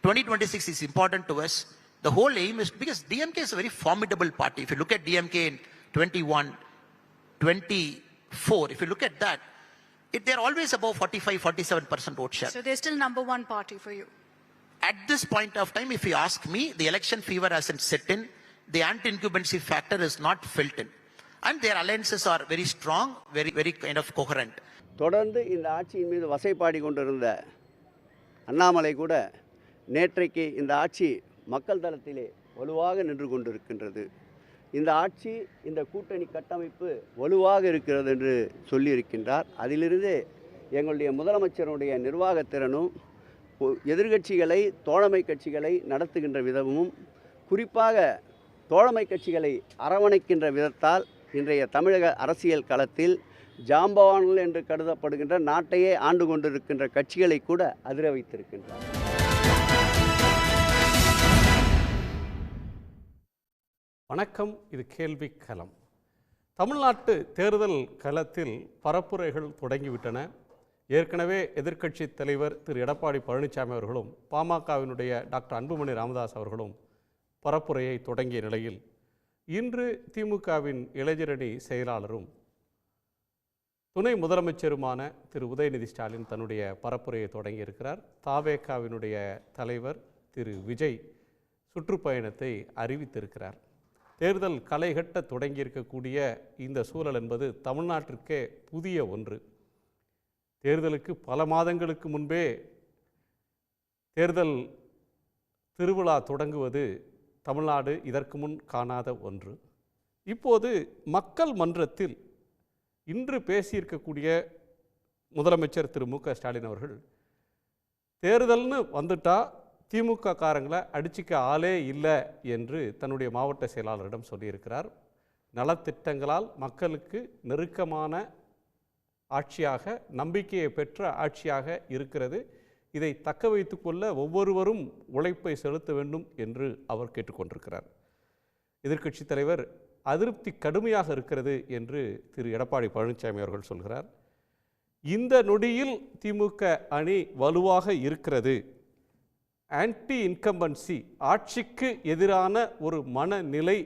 2026 is important to us. The whole aim is, because DMK is a very formidable party. If you look at DMK in 21, 24, if you look at that, they're always above 45, 47% vote share. So they're still number one party for you? At this point of time, if you ask me, the election fever hasn't set in. The anti-incumbency factor is not felt in. And their alliances are very strong, very, very kind of coherent. தொடர்ந்து இந்த ஆட்சியின் மீது வசைப்பாடி கொண்டிருந்த அண்ணாமலை கூட நேற்றைக்கு இந்த ஆட்சி மக்கள் தளத்திலே வலுவாக நின்று கொண்டிருக்கின்றது. இந்த ஆட்சி, இந்த கூட்டணி கட்டமைப்பு வலுவாக இருக்கிறது என்று சொல்லியிருக்கின்றார். அதிலிருந்து எங்களுடைய முதலமைச்சருடைய நிர்வாகத்திறனும் எதிர்கட்சிகளை, தோழமை கட்சிகளை நடத்துகின்ற விதமும், குறிப்பாக தோழமை கட்சிகளை அரவணைக்கின்ற விதத்தால் இன்றைய தமிழக அரசியல் களத்தில் ஜாம்பவான்கள் என்று கருதப்படுகின்ற நாட்டையே ஆண்டு கொண்டிருக்கின்ற கட்சிகளை கூட அதிர வைத்திருக்கின்றார். வணக்கம், இது கேள்வி களம். தமிழ்நாட்டு தேர்தல் களத்தில் பரப்புரைகள் தொடங்கிவிட்டன. ஏற்கனவே எதிர்க்கட்சி தலைவர் திரு எடப்பாடி பழனிசாமி அவர்களும் பாமகவினுடைய டாக்டர் அன்புமணி ராமதாஸ் அவர்களும் பரப்புரையை தொடங்கிய நிலையில் இன்று திமுகவின் இளைஞரணி செயலாளரும் துணை முதலமைச்சருமான திரு உதயநிதி ஸ்டாலின் தன்னுடைய பரப்புரையை தொடங்கியிருக்கிறார். தாவேகாவினுடைய தலைவர் திரு விஜய் சுற்றுப்பயணத்தை அறிவித்திருக்கிறார். தேர்தல் களைகட்ட தொடங்கியிருக்கக்கூடிய இந்த சூழல் என்பது தமிழ்நாட்டிற்கே புதிய ஒன்று. தேர்தலுக்கு பல மாதங்களுக்கு முன்பே தேர்தல் திருவிழா தொடங்குவது தமிழ்நாடு இதற்கு முன் காணாத ஒன்று. இப்போது மக்கள் மன்றத்தில் இன்று பேசியிருக்கக்கூடிய முதலமைச்சர் திரு மு க ஸ்டாலின் அவர்கள், தேர்தல்னு வந்துட்டா திமுக காரங்களை அடிச்சிக்க ஆளே இல்லை என்று தன்னுடைய மாவட்ட செயலாளரிடம் சொல்லியிருக்கிறார். நலத்திட்டங்களால் மக்களுக்கு நெருக்கமான ஆட்சியாக, நம்பிக்கையை பெற்ற ஆட்சியாக இருக்கிறது. இதை தக்க வைத்து கொள்ள ஒவ்வொருவரும் உழைப்பை செலுத்த வேண்டும் என்று அவர் கேட்டுக்கொண்டிருக்கிறார். எதிர்க்கட்சித் தலைவர் அதிருப்தி கடுமையாக இருக்கிறது என்று திரு எடப்பாடி பழனிசாமி அவர்கள் சொல்கிறார். இந்த நொடியில் திமுக அணி வலுவாக இருக்கிறது. ஆன்டி இன்கம்பன்சி, ஆட்சிக்கு எதிரான ஒரு மனநிலை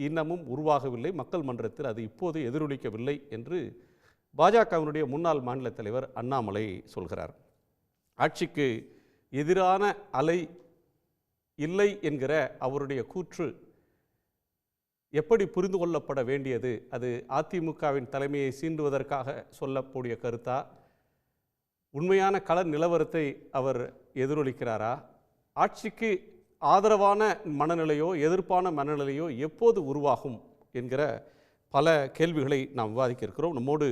இன்னமும் உருவாகவில்லை. மக்கள் மன்றத்தில் அது இப்போது எதிரொலிக்கவில்லை என்று பாஜகவினுடைய முன்னாள் மாநில தலைவர் அண்ணாமலை சொல்கிறார். ஆட்சிக்கு எதிரான அலை இல்லை என்கிற அவருடைய கூற்று எப்படி புரிந்து கொள்ளப்பட வேண்டியது? அது அதிமுகவின் தலைமையை சீண்டுவதற்காக சொல்லக்கூடிய கருத்தா? உண்மையான கள நிலவரத்தை அவர் எதிரொலிக்கிறாரா? ஆட்சிக்கு ஆதரவான மனநிலையோ எதிர்ப்பான மனநிலையோ எப்போது உருவாகும் என்கிற பல கேள்விகளை நாம் விவாதிக்க இருக்கிறோம். நம்மோடு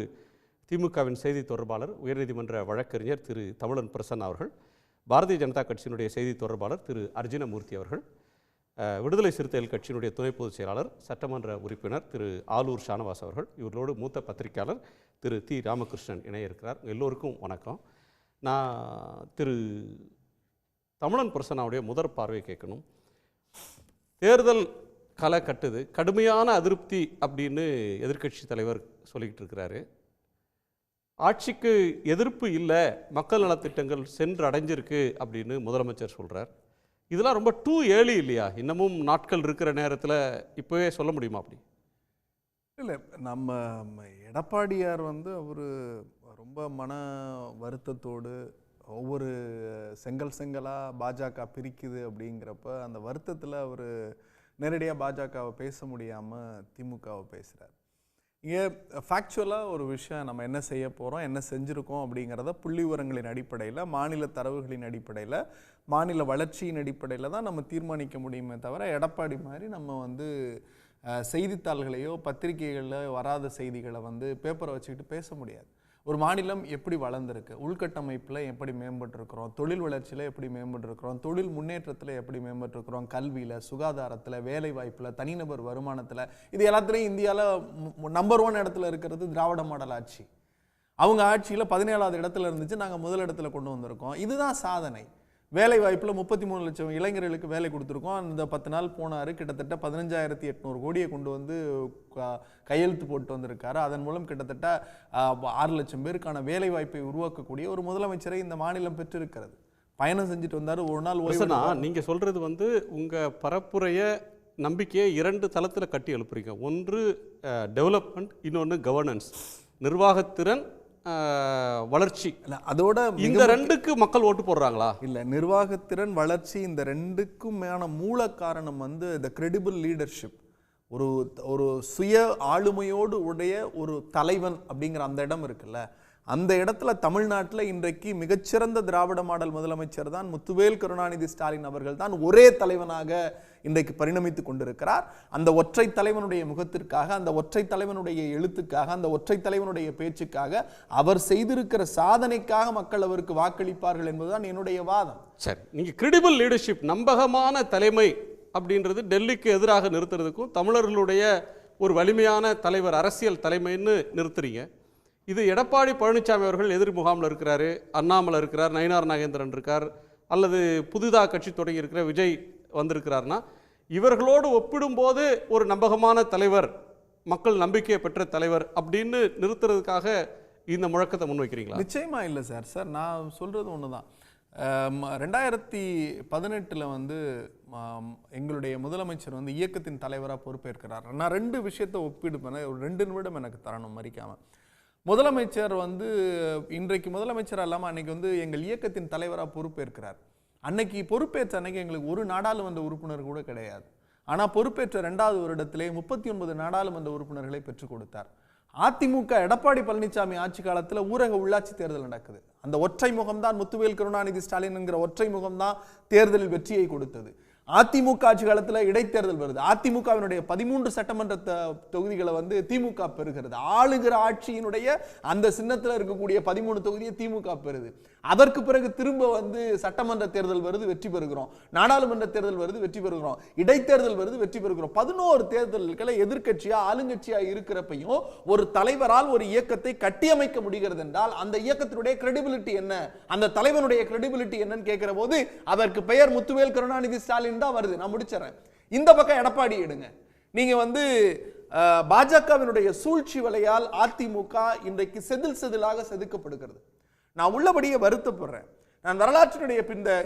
திமுகவின் செய்தி தொடர்பாளர், உயர்நீதிமன்ற வழக்கறிஞர் திரு தமிழன் பிரசன்னா அவர்கள், பாரதிய ஜனதா கட்சியினுடைய செய்தி தொடர்பாளர் திரு அர்ஜுனமூர்த்தி அவர்கள், விடுதலை சிறுத்தைகள் கட்சியினுடைய துணை பொதுச் செயலாளர், சட்டமன்ற உறுப்பினர் திரு ஆலூர் ஷானவாஸ் அவர்கள், இவர்களோடு மூத்த பத்திரிகையாளர் திரு தி ராமகிருஷ்ணன் இணைய இருக்கிறார். எல்லோருக்கும் வணக்கம். நான் திரு தமிழன் பிரசன்னாவுடைய முதற் பார்வை கேட்கணும். தேர்தல் களை கட்டுது, கடுமையான அதிருப்தி அப்படின்னு எதிர்க்கட்சி தலைவர் சொல்லிக்கிட்டு இருக்கிறாரு. ஆட்சிக்கு எதிர்ப்பு இல்லை, மக்கள் நலத்திட்டங்கள் சென்று அடைஞ்சிருக்கு அப்படின்னு முதலமைச்சர் சொல்கிறார். இதெல்லாம் ரொம்ப டூ ஏர்லி இல்லையா? இன்னமும் நாட்கள் இருக்கிற நேரத்தில் இப்போவே சொல்ல முடியுமா? அப்படி இல்லை, நம்ம எடப்பாடியார் அவர் ரொம்ப மன வருத்தத்தோடு ஒவ்வொரு செங்கலாக பாஜக பிரிக்குது அப்படிங்கிறப்ப அந்த வருத்தத்தில் அவர் நேரடியாக பாஜகவை பேச முடியாமல் திமுகவை பேசுகிறார். இங்கே ஃபேக்சுவலாக ஒரு விஷயம், நம்ம என்ன செய்ய போகிறோம், என்ன செஞ்சுருக்கோம் அப்படிங்கிறத புள்ளி விவரங்களின் அடிப்படையில், மாநில தரவுகளின் அடிப்படையில், மாநில வளர்ச்சியின் அடிப்படையில் தான் நம்ம தீர்மானிக்க முடியுமே தவிர, எடப்பாடி மாதிரி நம்ம செய்தித்தாள்களையோ பத்திரிகைகளில் வராத செய்திகளை பேப்பரை வச்சுக்கிட்டு பேச முடியாது. ஒரு மாநிலம் எப்படி வளர்ந்துருக்கு, உள்கட்டமைப்பில் எப்படி மேம்பட்டுருக்கிறோம், தொழில் வளர்ச்சியில் எப்படி மேம்பட்டுருக்கிறோம், தொழில் முன்னேற்றத்தில் எப்படி மேம்பட்டுருக்கிறோம், கல்வியில், சுகாதாரத்தில், வேலை வாய்ப்பில், தனிநபர் வருமானத்தில், இது எல்லாத்துலேயும் இந்தியாவில் நம்பர் 1 இடத்துல இருக்கிறது திராவிட மாடல் ஆட்சி. அவங்க ஆட்சியில் 17வது இடத்துல இருந்துச்சு, நாங்கள் முதல் இடத்துல கொண்டு வந்திருக்கோம். இதுதான் சாதனை. வேலை வாய்ப்பில் 33 லட்சம் இளைஞர்களுக்கு வேலை கொடுத்துருக்கோம். அந்த 10 நாள் போனார், கிட்டத்தட்ட 15,800 கோடியை கொண்டு கையெழுத்து போட்டு வந்திருக்காரு. அதன் மூலம் கிட்டத்தட்ட 6 லட்சம் பேருக்கான வேலை வாய்ப்பை உருவாக்கக்கூடிய ஒரு முதலமைச்சரை இந்த மாநிலம் பெற்றிருக்கிறது. பயணம் செஞ்சுட்டு வந்தார். ஒரு நாள் ஓய்வு பிரசன்னா, நீங்க சொல்றது வந்து உங்க பரப்புரைய நம்பிக்கையை 2 தளத்தில் கட்டி எழுப்புறீங்க. ஒன்று டெவலப்மெண்ட், இன்னொன்று கவர்னன்ஸ், நிர்வாகத்திறன், வளர்ச்சி. இல்ல, அதோட இந்த 2க்கு மக்கள் ஓட்டு போடுறாங்களா? இல்ல, நிர்வாகத்திறன், வளர்ச்சி, இந்த 2க்குமான மூல காரணம் வந்து the credible leadership. ஒரு சுய ஆளுமையோடு உடைய ஒரு தலைவன் அப்படிங்கிற அந்த இடம் இருக்குல்ல, அந்த இடத்துல தமிழ்நாட்டில் இன்றைக்கு மிகச்சிறந்த திராவிட மாடல் முதலமைச்சர் தான் முத்துவேல் கருணாநிதி ஸ்டாலின் அவர்கள் தான் ஒரே தலைவனாக இன்றைக்கு பரிணமித்து கொண்டிருக்கிறார். அந்த ஒற்றை தலைவனுடைய முகத்திற்காக, அந்த ஒற்றை தலைவனுடைய எழுத்துக்காக, அந்த ஒற்றை தலைவனுடைய பேச்சுக்காக, அவர் செய்திருக்கிற சாதனைக்காக மக்கள் அவருக்கு வாக்களிப்பார்கள் என்பதுதான் என்னுடைய வாதம். சரி, நீங்க கிரெடிபிள் லீடர்ஷிப், நம்பகமான தலைமை அப்படின்றது டெல்லிக்கு எதிராக நிறுத்துறதுக்கும் தமிழர்களுடைய ஒரு வலிமையான தலைவர், அரசியல் தலைமைன்னு நிறுத்துறீங்க. இது எடப்பாடி பழனிசாமி அவர்கள் எதிர் முகாமில் இருக்கிறாரு, அண்ணாமலை இருக்கிறார், நயினார் நாகேந்திரன் இருக்கார், அல்லது புதிதாக கட்சி தொடங்கி இருக்கிற விஜய் வந்திருக்கிறார்னா, இவர்களோடு ஒப்பிடும்போது ஒரு நம்பகமான தலைவர், மக்கள் நம்பிக்கையை பெற்ற தலைவர் அப்படின்னு நிறுத்துறதுக்காக இந்த முழக்கத்தை முன்வைக்கிறீங்களா? நிச்சயமா இல்லை சார். நான் சொல்றது ஒண்ணுதான். 2018 வந்து எங்களுடைய முதலமைச்சர் வந்து இயக்கத்தின் தலைவராக பொறுப்பேற்கிறார். நான் 2 விஷயத்தை ஒப்பிடுப்பேன், ஒரு 2 நிமிடம் எனக்கு தரணும் மறிக்காம. முதலமைச்சர் வந்து இன்றைக்கு முதலமைச்சர் இல்லாமல் அன்னைக்கு வந்து எங்கள் இயக்கத்தின் தலைவராக பொறுப்பேற்கிறார். அன்னைக்கு பொறுப்பேற்ற அன்னைக்கு எங்களுக்கு ஒரு நாடாளுமன்ற உறுப்பினர் கூட கிடையாது. ஆனால் பொறுப்பேற்ற 2வது வருடத்திலே 39 நாடாளுமன்ற உறுப்பினர்களை பெற்றுக் கொடுத்தார். அதிமுக எடப்பாடி பழனிசாமி ஆட்சி காலத்தில் ஊரக உள்ளாட்சி தேர்தல் நடக்குது. அந்த ஒற்றை முகம்தான் முத்துவேல் கருணாநிதி ஸ்டாலின் என்கிற ஒற்றை முகம்தான் தேர்தலில் வெற்றியை கொடுத்தது. அதிமுக ஆட்சி காலத்தில் இடைத்தேர்தல் வருது. அதிமுகவினுடைய 13 சட்டமன்ற தொகுதிகளை வந்து திமுக பெறுகிறது. ஆளுகிற ஆட்சியினுடைய அந்த சின்னத்தில் இருக்கக்கூடிய 13 தொகுதியை திமுக பெறுது. அதற்கு பிறகு திரும்ப வந்து சட்டமன்ற தேர்தல் வருது, வெற்றி பெறுகிறோம். நாடாளுமன்ற தேர்தல் வருது, வெற்றி பெறுகிறோம். இடைத்தேர்தல் வருது, வெற்றி பெறுகிறோம். 11 தேர்தல்களை எதிர்க்கட்சியா ஆளுங்கட்சியா இருக்கிறப்பையும் ஒரு தலைவரால் ஒரு இயக்கத்தை கட்டியமைக்க முடிகிறது என்றால் அந்த இயக்கத்தினுடைய கிரெடிபிலிட்டி என்ன, அந்த தலைவனுடைய கிரெடிபிலிட்டி என்னன்னு கேட்கிற போது அதற்கு பெயர் முத்துவேல் கருணாநிதி ஸ்டாலின் தான் வருது. நான் முடிச்சறேன். இந்த பக்கம் எடப்பாடி எடுங்க. நீங்க வந்து பாஜகவினுடைய சூழ்ச்சி வலையால் அதிமுக இன்றைக்கு செதில் செதிலாக செதுக்கப்படுகிறது. நான் உள்ளபடியே வருத்தப்படுறேன். நான் வரலாற்றினுடைய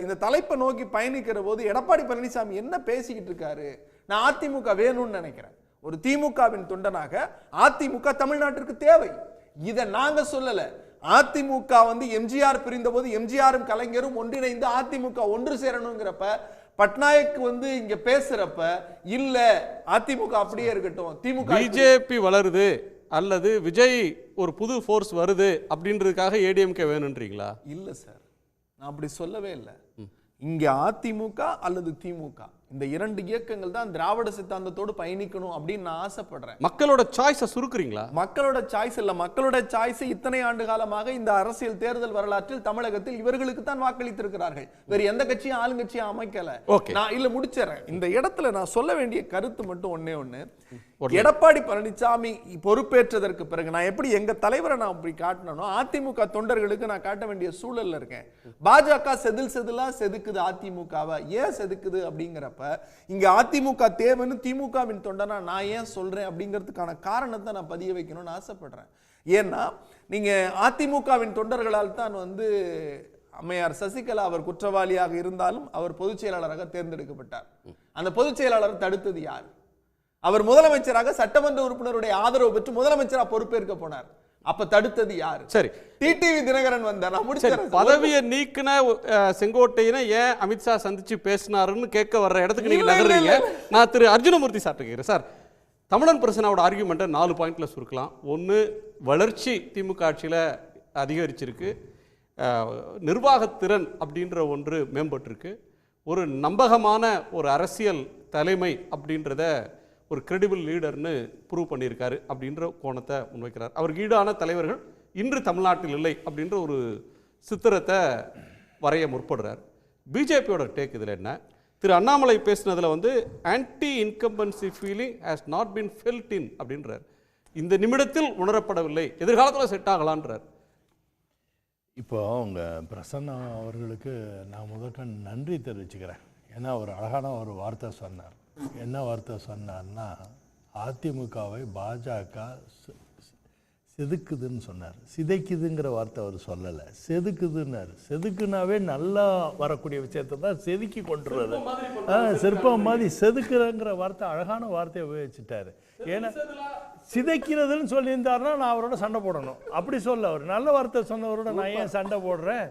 இந்த தலைப்பை நோக்கி பயணிக்கிற போது எடப்பாடி பழனிசாமி என்ன பேசிக்கிட்டு இருக்காரு, நான் அதிமுக வேணும்னு நினைக்கிறேன். ஒரு திமுகவின் தொண்டனாக அதிமுக தமிழ்நாட்டிற்கு தேவை. இதை நாங்க சொல்லல. அதிமுக வந்து எம்ஜிஆர் பிரிந்த போது எம்ஜிஆரும் கலைஞரும் ஒன்றிணைந்து அதிமுக ஒன்று சேரணுங்கிறப்ப பட்நாயக் வந்து இங்க பேசுறப்ப இல்ல அதிமுக அப்படியே இருக்கட்டும், திமுக பிஜேபி வளருது அல்லது விஜய் ஒரு புது ஃபோர்ஸ் வருது அப்படின்றதுக்காக ஏடிஎம்கே வேணும்ன்றீங்களா? இல்ல சார், நான் அப்படி சொல்லவே இல்லை. இங்க அதிமுக அல்லது திமுக இந்த 2 இயக்கங்கள் தான் திராவிட சித்தாந்தத்தோடு பயணிக்கணும் அப்படின்னு நான் ஆசைப்படுறேன். மக்களோட சாய்ஸை சுருக்குறீங்களா? மக்களோட சாய்ஸ் இல்ல, மக்களோட சாய்ஸ் இத்தனை ஆண்டு காலமாக இந்த அரசியல் தேர்தல் வரலாற்றில் தமிழகத்தில் இவர்களுக்கு தான் வாக்களித்திருக்கிறார்கள். வேறு எந்த கட்சியும் ஆளுங்கட்சியும் அமைக்கல. நான் இல்ல முடிச்சறேன். இந்த இடத்துல நான் சொல்ல வேண்டிய கருத்து மட்டும் ஒண்ணு, எடப்பாடி பழனிசாமி பொறுப்பேற்றதற்கு பிறகு நான் எப்படி எங்க தலைவரை நான் அப்படி காட்டணும், அதிமுக தொண்டர்களுக்கு நான் காட்ட வேண்டிய சூழல்ல இருக்கேன். பாஜக செதில் செதிலா செதுக்குது அதிமுகவை. ஏன் செதுக்குது அப்படிங்கிறப்ப இங்க அதிமுக தேவைன்னு திமுகவின் தொண்டனா நான் ஏன் சொல்றேன் அப்படிங்கிறதுக்கான காரணத்தை நான் பதிய வைக்கணும்னு ஆசைப்படுறேன். ஏன்னா நீங்க அதிமுகவின் தொண்டர்களால் தான் வந்து அம்மையார் சசிகலா அவர் குற்றவாளியாக இருந்தாலும் அவர் பொதுச் செயலாளராக தேர்ந்தெடுக்கப்பட்டார். அந்த பொதுச் செயலாளர் தடுத்தது யார்? அவர் முதலமைச்சராக சட்டமன்ற உறுப்பினருடைய ஆதரவு பெற்று முதலமைச்சராக பொறுப்பேற்க போனார். அப்ப தடுத்தது யாரு? சரி, டிடிவி தினகரன் வந்தார். நான் முடிச்சேன். பதவியை நீக்கின செங்கோட்டையனை ஏன் அமித்ஷா சந்திச்சு பேசினாருன்னு கேட்க வர்ற இடத்துக்கு நீங்க நகர்றீங்க. நான் திரு அர்ஜுனமூர்த்தி சார் கேட்கிறேன். சார், தமிழன் பிரசனாவோட ஆர்கியூமெண்ட்டை 4 பாயிண்ட்ல சுருக்கலாம். 1, வளர்ச்சி திமுக ஆட்சியில் அதிகரிச்சிருக்கு, நிர்வாகத்திறன் அப்படின்ற ஒன்று மேம்பட்டிருக்கு, ஒரு நம்பகமான ஒரு அரசியல் தலைமை அப்படின்றத ஒரு கிரெடிபிள் லீடர்னு ப்ரூவ் பண்ணியிருக்காரு அப்படின்ற கோணத்தை முன்வைக்கிறார். அவருக்கு ஈடான தலைவர்கள் இன்று தமிழ்நாட்டில் இல்லை அப்படின்ற ஒரு சித்திரத்தை வரைய முற்படுறார். பிஜேபியோட டேக் இதில் என்ன? திரு அண்ணாமலை பேசினதில் வந்து anti incumbency feeling has not been felt இன் அப்படின்றார். இந்த நிமிடத்தில் உணரப்படவில்லை, எதிர்காலத்தில் செட் ஆகலான்றார். இப்போ அவங்க பிரசன்னா அவர்களுக்கு நான் முதற்க நன்றி தெரிவிச்சுக்கிறேன். ஏன்னா ஒரு அழகான ஒரு வார்த்தை சொன்னார். என்ன வார்த்தை சொன்னார்னா, அதிமுகவை பாஜக செதுக்குதுன்னு சொன்னார். சிதைக்குதுங்கிற வார்த்தை அவர் சொல்லலை, செதுக்குதுன்னாரு. செதுக்குனாவே நல்லா வரக்கூடிய விஷயத்தை தான் செதுக்கி கொண்டுறது. சிற்பம் மாதிரி செதுக்குறங்கிற வார்த்தை அழகான வார்த்தையை உபயோகிச்சுட்டாரு. ஏன்னா சிதைக்கிறதுன்னு சொல்லியிருந்தாருன்னா நான் அவரோட சண்டை போடணும். அப்படி சொல்ல, அவர் நல்ல வார்த்தை சொன்னவரோட நான் ஏன் சண்டை போடுறேன்?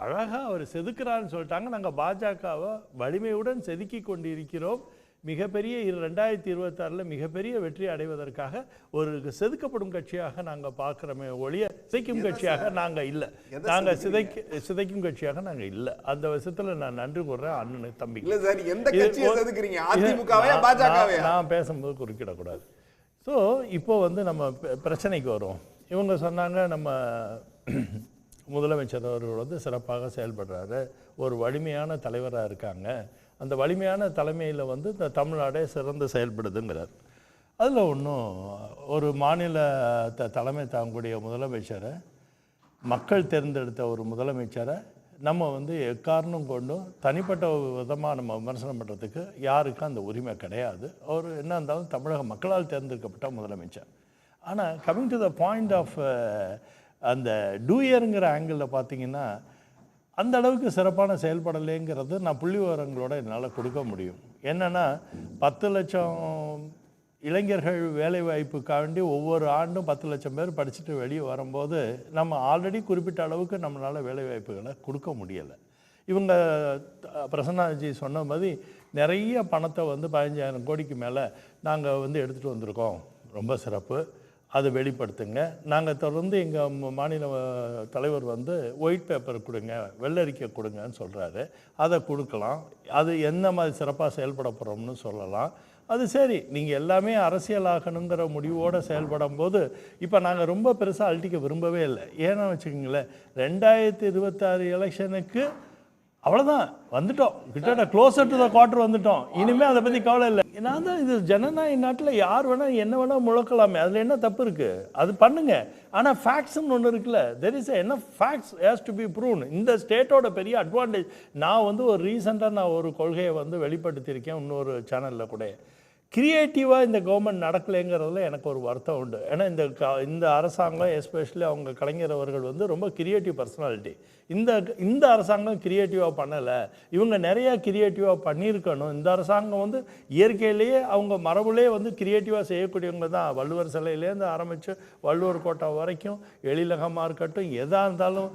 அழகாக அவர் செதுக்குறான்னு சொல்லிட்டாங்க. நாங்கள் பாஜகவை வலிமையுடன் செதுக்கி கொண்டு இருக்கிறோம். மிகப்பெரிய 2026 மிகப்பெரிய வெற்றி அடைவதற்காக ஒரு செதுக்கப்படும் கட்சியாக நாங்கள் பார்க்குறோமே ஒழிய சிதைக்கும் கட்சியாக நாங்கள் இல்லை. நாங்கள் சிதைக்கும் கட்சியாக நாங்கள் இல்லை. அந்த விஷயத்தில் நான் நன்றி கூறுறேன் அண்ணனு தம்பி. நான் பேசும்போது குறுக்கிடக்கூடாது. ஸோ இப்போ வந்து நம்ம பிரச்சனைக்கு வரும். இவங்க சொன்னாங்க நம்ம முதலமைச்சர் அவர்கள் வந்து சிறப்பாக செயல்படுறாரு, ஒரு வலிமையான தலைவராக இருக்காங்க, அந்த வலிமையான தலைமையில் வந்து இந்த தமிழ்நாடே சிறந்து செயல்படுதுங்கிறார். அதில் ஒன்றும் ஒரு மாநில தலைமை தாங்கக்கூடிய முதலமைச்சரை, மக்கள் தேர்ந்தெடுத்த ஒரு முதலமைச்சரை நம்ம வந்து எக்காரணம் கொண்டும் தனிப்பட்ட விதமாக நம்ம விமர்சனம் பண்ணுறதுக்கு யாருக்கும் அந்த உரிமை கிடையாது. அவர் என்ன இருந்தாலும் தமிழக மக்களால் தேர்ந்தெடுக்கப்பட்ட முதலமைச்சர். ஆனால் coming to the point of அந்த டூயருங்கிற ஆங்கிளில் பார்த்தீங்கன்னா அந்த அளவுக்கு சிறப்பான செயல்படலைங்கிறது நான் புள்ளி விவரங்களோட என்னால் கொடுக்க முடியும். என்னென்னா 10 லட்சம் இளைஞர்கள் வேலைவாய்ப்புக்காண்டி ஒவ்வொரு ஆண்டும் 10 லட்சம் பேர் படிச்சுட்டு வெளியே வரும்போது நம்ம ஆல்ரெடி குறிப்பிட்ட அளவுக்கு நம்மளால் வேலைவாய்ப்புகளை கொடுக்க முடியலை. இவங்க பிரசன்னாஜி சொன்ன மாதிரி நிறைய பணத்தை வந்து 15,000 கோடிக்கு மேலே நாங்கள் வந்து எடுத்துகிட்டு வந்திருக்கோம், ரொம்ப சிறப்பு, அதை வெளிப்படுத்துங்க. நாங்கள் தொடர்ந்து எங்கள் மாநில தலைவர் வந்து ஒயிட் பேப்பர் கொடுங்க, வெள்ளரிக்கை கொடுங்கன்னு சொல்கிறாரு. அதை கொடுக்கலாம். அது என்ன மாதிரி சிறப்பாக செயல்பட போகிறோம்னு சொல்லலாம். அது சரி, நீங்கள் எல்லாமே அரசியலாகணுங்கிற முடிவோடு செயல்படும் போது இப்போ நாங்கள் ரொம்ப பெருசாக அழட்டிக்க விரும்பவே இல்லை. ஏன்னா வச்சுக்கோங்களேன், 2026 எலெக்ஷனுக்கு அவ்வளோதான் வந்துட்டோம், கிட்டத்தட்ட க்ளோசர் டு த குவார்டர் வந்துட்டோம். இனிமேல் அதை பற்றி கவலை இல்லை. நான் தான் இது ஜனநாயக நாட்டில் யார் வேணால் என்ன வேணால் முழக்கலாமே, அதில் என்ன தப்பு இருக்குது? அது பண்ணுங்க. ஆனால் ஃபேக்ட்ஸ்ன்னு ஒன்று இருக்குல்ல, தெர் இஸ் என்ன ஃபேக்ட்ஸ் ஹேஸ் டு பி ப்ரூவ்ன். இந்த ஸ்டேட்டோட பெரிய அட்வான்டேஜ். நான் வந்து ஒரு ரீசெண்டாக நான் ஒரு கொள்கையை வந்து வெளிப்படுத்தியிருக்கேன் இன்னொரு சேனலில் கூட. கிரியேட்டிவாக இந்த கவர்மெண்ட் நடக்கலைங்கிறதுல எனக்கு ஒரு வருத்தம் உண்டு. ஏன்னா இந்த அரசாங்கம் எஸ்பெஷலி அவங்க கலைஞர் அவர்கள் வந்து ரொம்ப கிரியேட்டிவ் பர்சனாலிட்டி. இந்த அரசாங்கம் கிரியேட்டிவாக பண்ணலை. இவங்க நிறையா கிரியேட்டிவாக பண்ணியிருக்கணும். இந்த அரசாங்கம் வந்து இயற்கையிலேயே அவங்க மரபுலேயே வந்து கிரியேட்டிவாக செய்யக்கூடியவங்க தான். வள்ளுவர் சிலையிலேருந்து ஆரம்பித்து வள்ளுவர் கோட்டை வரைக்கும், எழிலகமாக இருக்கட்டும், எதாக இருந்தாலும்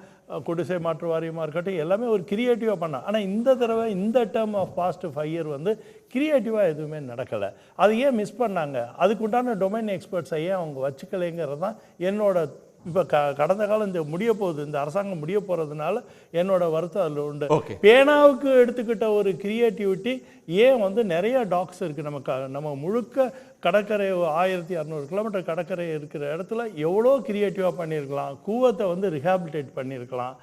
குடிசை மாற்று வாரியமாக இருக்கட்டும், எல்லாமே ஒரு கிரியேட்டிவாக பண்ண. ஆனால் இந்த தடவை இந்த டேர்ம் ஆஃப் பாஸ்ட் 5 இயர் வந்து கிரியேட்டிவாக எதுவுமே நடக்கலை. அது ஏன் மிஸ் பண்ணாங்க? அதுக்குண்டான டொமைன் எக்ஸ்பர்ட்ஸை ஏன் அவங்க வச்சுக்கலைங்கிறது தான் என்னோட இப்போ கடந்த காலம் இந்த முடிய போகுது, இந்த அரசாங்கம் முடிய போகிறதுனால என்னோட வருத்தம் அதில் உண்டு. பேனாவுக்கு எடுத்துக்கிட்ட ஒரு கிரியேட்டிவிட்டி ஏன் வந்து நிறைய டாக்ஸ் இருக்குது நம்ம முழுக்க கடற்கரை 1600 கிலோமீட்டர் கடற்கரை இருக்கிற இடத்துல எவ்வளோ கிரியேட்டிவாக பண்ணியிருக்கலாம். கூவத்தை வந்து ரிஹாபிலிட்டேட் பண்ணியிருக்கலாம்.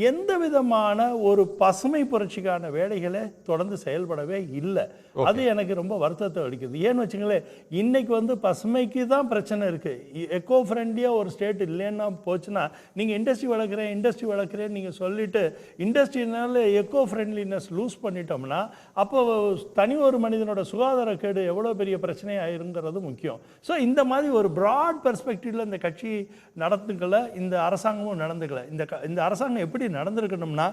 எந்த விதமான ஒரு பசுமை புரட்சிக்கான வேலைகளை தொடர்ந்து செயல்படவே இல்லை. அது எனக்கு ரொம்ப வருத்தத்தை அளிக்குது. ஏன்னு வச்சுங்களேன், இன்னைக்கு வந்து பசுமைக்கு தான் பிரச்சனை இருக்குது. எக்கோ ஃப்ரெண்ட்லியாக ஒரு ஸ்டேட் இல்லைன்னா போச்சுன்னா, நீங்கள் இண்டஸ்ட்ரி வளர்க்குறேன் நீங்கள் சொல்லிவிட்டு இண்டஸ்ட்ரினால எக்கோ ஃப்ரெண்ட்லினஸ் லூஸ் பண்ணிட்டோம்னா அப்போ தனி ஒரு மனிதனோட சுகாதார கேடு எவ்வளோ பெரிய பிரச்சனை ஆயிருங்கிறது முக்கியம். ஸோ இந்த மாதிரி ஒரு ப்ராட் பெர்ஸ்பெக்டிவில் இந்த கட்சி நடந்துக்கலை, இந்த அரசாங்கமும் நடந்துக்கலை. இந்த அரசாங்கம் எப்படி நடந்திருக்கணும்னா,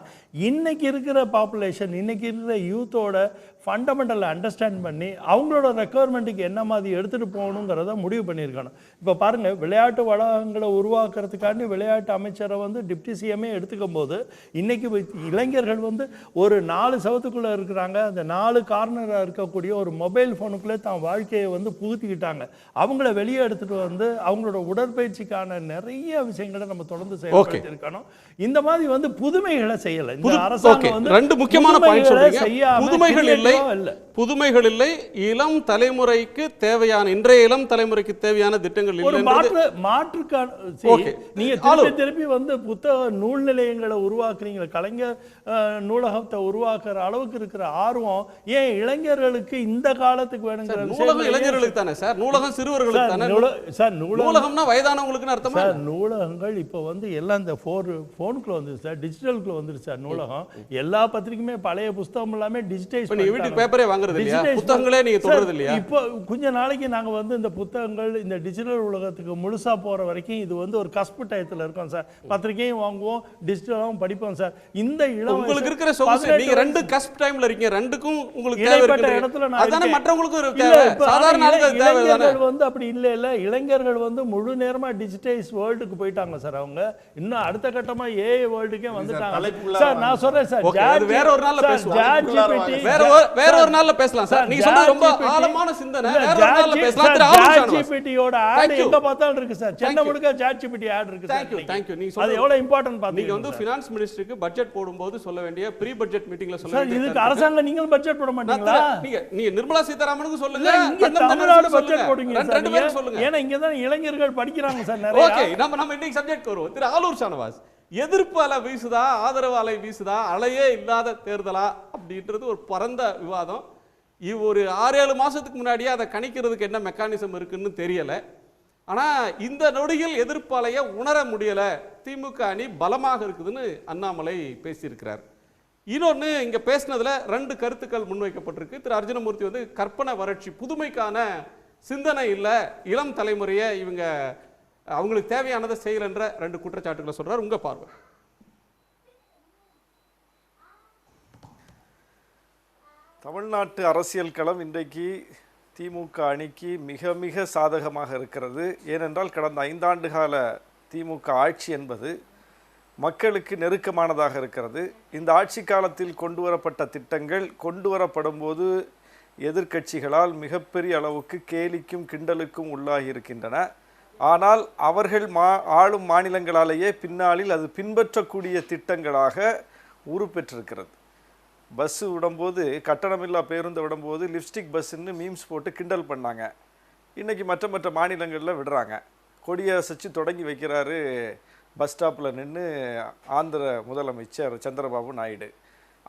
இன்னைக்கு இருக்கிற பாப்புலேஷன், இன்னைக்கு இருக்கிற யூத்தோட ஃபண்டமெண்டலை அண்டர்ஸ்டாண்ட் பண்ணி அவங்களோட ரெக்குவயர்மெண்ட்டுக்கு என்ன மாதிரி எடுத்துகிட்டு போகணுங்கிறத முடிவு பண்ணியிருக்கணும். இப்போ பாருங்கள், விளையாட்டு வளாகங்களை உருவாக்குறதுக்காண்டி விளையாட்டு அமைச்சரை வந்து டிப்டி சிஎம்ஏ எடுத்துக்கும் போது இன்னைக்கு இளைஞர்கள் வந்து ஒரு 4 சவத்துக்குள்ளே இருக்கிறாங்க. அந்த 4 கார்னராக இருக்கக்கூடிய ஒரு மொபைல் ஃபோனுக்குள்ளே தான் வாழ்க்கையை வந்து புகுத்திக்கிட்டாங்க. அவங்கள வெளியே எடுத்துகிட்டு வந்து அவங்களோட உடற்பயிற்சிக்கான நிறைய விஷயங்களை நம்ம தொடர்ந்து செயல்படுத்தியிருக்கணும். இந்த மாதிரி வந்து புதுமைகளை செய்யலை இந்த அரசாங்கம். வந்து 2 முக்கியமான பாயிண்ட் சொல்றீங்க. புதுமைகள் இல்லை, புதுமைகள் இல்லை, இளம் தலைமுறைக்கு தேவையான, இன்றைய இளம் தலைமுறைக்கு தேவையான திட்டங்கள் இல்லை. நீங்க திருப்பி வந்து புத்தக நூல் நிலையங்களை உருவாக்குறீங்க, கலைஞர் நூலகத்தை உருவாக்குற அளவுக்கு இருக்கிற ஆர்வம் ஏன் இளைஞர்களுக்கு இந்த காலத்துக்கு வேணுங்கிற? நூலகம் இளைஞர்களுக்கு தானே சார், நூலகம் சிறுவர்களுக்கு தானே சார். நூலகம்னா வயதானவங்களுக்கு அர்த்தமா? நூலகங்கள் இப்போ வந்து எல்லாம் இந்த ஃபோனுக்குள்ள வந்து சார், டிஜிட்டலுக்குள்ள வந்துருச்சு சார் நூலகம். எல்லா பத்திரிக்கையுமே பழைய புத்தகம் எல்லாமே டிஜிட்டைஸ் இப்ப நீங்க வீட்டுக்கு பேப்பரே வாங்குறது இல்லையா? புத்தகங்களே நீங்க தொடறது இல்லையா? இப்போ கொஞ்ச நாளைக்கு நாங்க வந்து இந்த புத்தகங்கள் இந்த டிஜிட்டல் உலகத்துக்கு முழுசா போற வரைக்கும் இது வந்து ஒரு கஸ்பு டயத்துல இருக்கோம் சார். பத்திரிக்கையும் வாங்குவோம், டிஜிட்டலாவும் படிப்போம் சார். இந்த இளம் உங்களுக்கு இருக்கிற சொகுசு நீங்க ரெண்டு கஸ்ப் டைம்ல இருக்கீங்க, ரெண்டுக்கும் உங்களுக்கு தேவை இடைப்பட்ட இருக்குது. இடத்துல நான் அதானே இருக்கேன். மற்றவங்களுக்கும் ஒரு இல்ல, தேவை. இப்ப சாதாரண ஆளுக்கு அது தேவை தானே? இளைஞர்கள் வந்து அப்படி இல்ல இளைஞர்கள் வந்து முழு நேரமா டிஜிட்டைஸ் வேர்ல்டுக்கு போயிட்டாங்க சார். அவங்க இன்னும் அடுத்த கட்டமா ஏஐ வேர்ல்டுக்கே வந்துட்டாங்க சார். நான் சொல்றேன் சார், ஓகே, அது வேற ஒரு நாள்ல பேசுவோம். ChatGPT வேற ஒரு நாள்ல பேசலாம் சார். நீங்க சொன்னது ரொம்ப ஆழமான சிந்தனை. வேற ஒரு நாள்ல பேசலாம். திரு ஆலூர் ஷானவாஸ். ChatGPT-யோட ஆட் எங்க பார்த்தாலும் இருக்கு சார். சென்னை முழுக்க ChatGPT ஆட் இருக்கு சார். Thank you. நீங்க அது எவ்வளவு இம்பார்ட்டன்ட் நீங்க பாத்தீங்க வந்து ஃபினான்ஸ் மினிஸ்டருக்கு பட்ஜெட் போடும்போது சொல்ல வேண்டிய ப்ரீ பட்ஜெட் மீட்டிங்ல சொல்ல சார். வேண்டிய இதுக்கு அரசாங்கம் நீங்க பட்ஜெட் போட மாட்டீங்களா? நீங்க நிர்மலா சீதாராமனுக்கு சொல்லுங்க, இல்ல, இங்க அண்ணன் தமிழ்நாடு தமிழ்நாடு பட்ஜெட் போடுங்க சார். ரெண்டு பேரும் சொல்லுங்க. ஏன்னா இங்க தான் இளைஞர்கள் படிக்கிறாங்க சார் நிறைய. ஓகே, நம்ம இன்னைக்கு சப்ஜெக்ட் வருவோம். திரு ஆலூர் ஷானவாஸ், எதிர்ப்பு அலை வீசுதா, ஆதரவு அலை வீசுதா, அலையே இல்லாத தேர்தலா அப்படின்றது ஒரு பரந்த விவாதம். ஒரு 6-7 மாசத்துக்கு முன்னாடியே அதை கணிக்கிறதுக்கு என்ன மெக்கானிசம் இருக்குன்னு தெரியல. ஆனா இந்த நொடியில் எதிர்ப்பு அலையை உணர முடியல. திமுக அணி பலமாக இருக்குதுன்னு அண்ணாமலை பேசியிருக்கிறார். இன்னொன்று, இங்க பேசினதுல 2 கருத்துக்கள் முன்வைக்கப்பட்டிருக்கு. திரு அர்ஜுனமூர்த்தி வந்து கற்பனை வறட்சி, புதுமைக்கான சிந்தனை இல்லை, இளம் தலைமுறையை இவங்க அவங்களுக்கு தேவையானதை செய்யலன்ற 2 குற்றச்சாட்டுகளை சொல்றார். உங்க பார்வை? தமிழ்நாட்டு அரசியல் களம் இன்றைக்கு திமுக அணிக்கு மிக மிக சாதகமாக இருக்கிறது. ஏனென்றால் கடந்த 5 ஆண்டு கால திமுக ஆட்சி என்பது மக்களுக்கு நெருக்கமானதாக இருக்கிறது. இந்த ஆட்சி காலத்தில் கொண்டு வரப்பட்ட திட்டங்கள் கொண்டு வரப்படும் போது எதிர்க்கட்சிகளால் மிகப்பெரிய அளவுக்கு கேலிக்கும் கிண்டலுக்கும் உள்ளாகி இருக்கின்றன. ஆனால் அவர்கள் ஆளும் மாநிலங்களாலேயே பின்னாளில் அது பின்பற்றக்கூடிய திட்டங்களாக உருப்பெற்றிருக்கிறது. பஸ்ஸு விடும்போது, கட்டணமில்லா பேருந்து விடும்போது லிப்ஸ்டிக் பஸ்ஸுன்னு மீம்ஸ் போட்டு கிண்டல் பண்ணாங்க. இன்றைக்கி மற்ற மாநிலங்களில் விடுறாங்க. கொடியை அசைச்சு தொடங்கி வைக்கிறாரு பஸ் ஸ்டாப்பில் நின்று ஆந்திர முதலமைச்சர் சந்திரபாபு நாயுடு.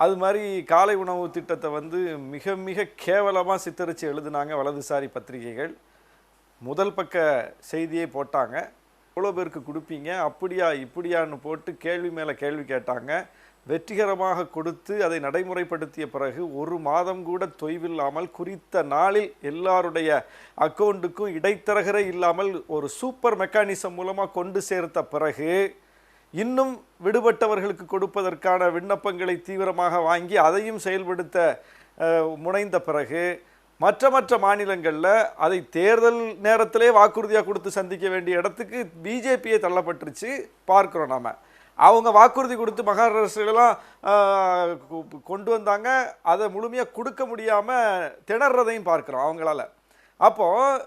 அது மாதிரி காலை உணவு திட்டத்தை வந்து மிக மிக கேவலமாக சித்தரித்து எழுதினாங்க வலதுசாரி பத்திரிகைகள். முதல் பக்க செய்தியை போட்டாங்க. எவ்வளோ பேருக்கு கொடுப்பீங்க, அப்படியா இப்படியான்னு போட்டு கேள்வி மேலே கேள்வி கேட்டாங்க. வெற்றிகரமாக கொடுத்து அதை நடைமுறைப்படுத்திய பிறகு 1 மாதம் கூட தொய்வில்லாமல் குறித்த நாளில் எல்லாருடைய அக்கௌண்ட்டுக்கும் இடைத்தரகரே இல்லாமல் ஒரு சூப்பர் மெக்கானிசம் மூலமாக கொண்டு சேர்த்த பிறகு இன்னும் விடுபட்டவர்களுக்கு கொடுப்பதற்கான விண்ணப்பங்களை தீவிரமாக வாங்கி அதையும் செயல்படுத்த முனைந்த பிறகு மற்ற மாநிலங்களில் அதை தேர்தல் நேரத்திலே வாக்குறுதியாக கொடுத்து சந்திக்க வேண்டிய இடத்துக்கு பிஜேபியை தள்ளப்பட்டுருச்சு பார்க்குறோம். நாம் அவங்க வாக்குறுதி கொடுத்து மகாராஷ்டிரெல்லாம் கொண்டு வந்தாங்க, அதை முழுமையாக கொடுக்க முடியாமல் திணறதையும் பார்க்குறோம் அவங்களால. அப்போது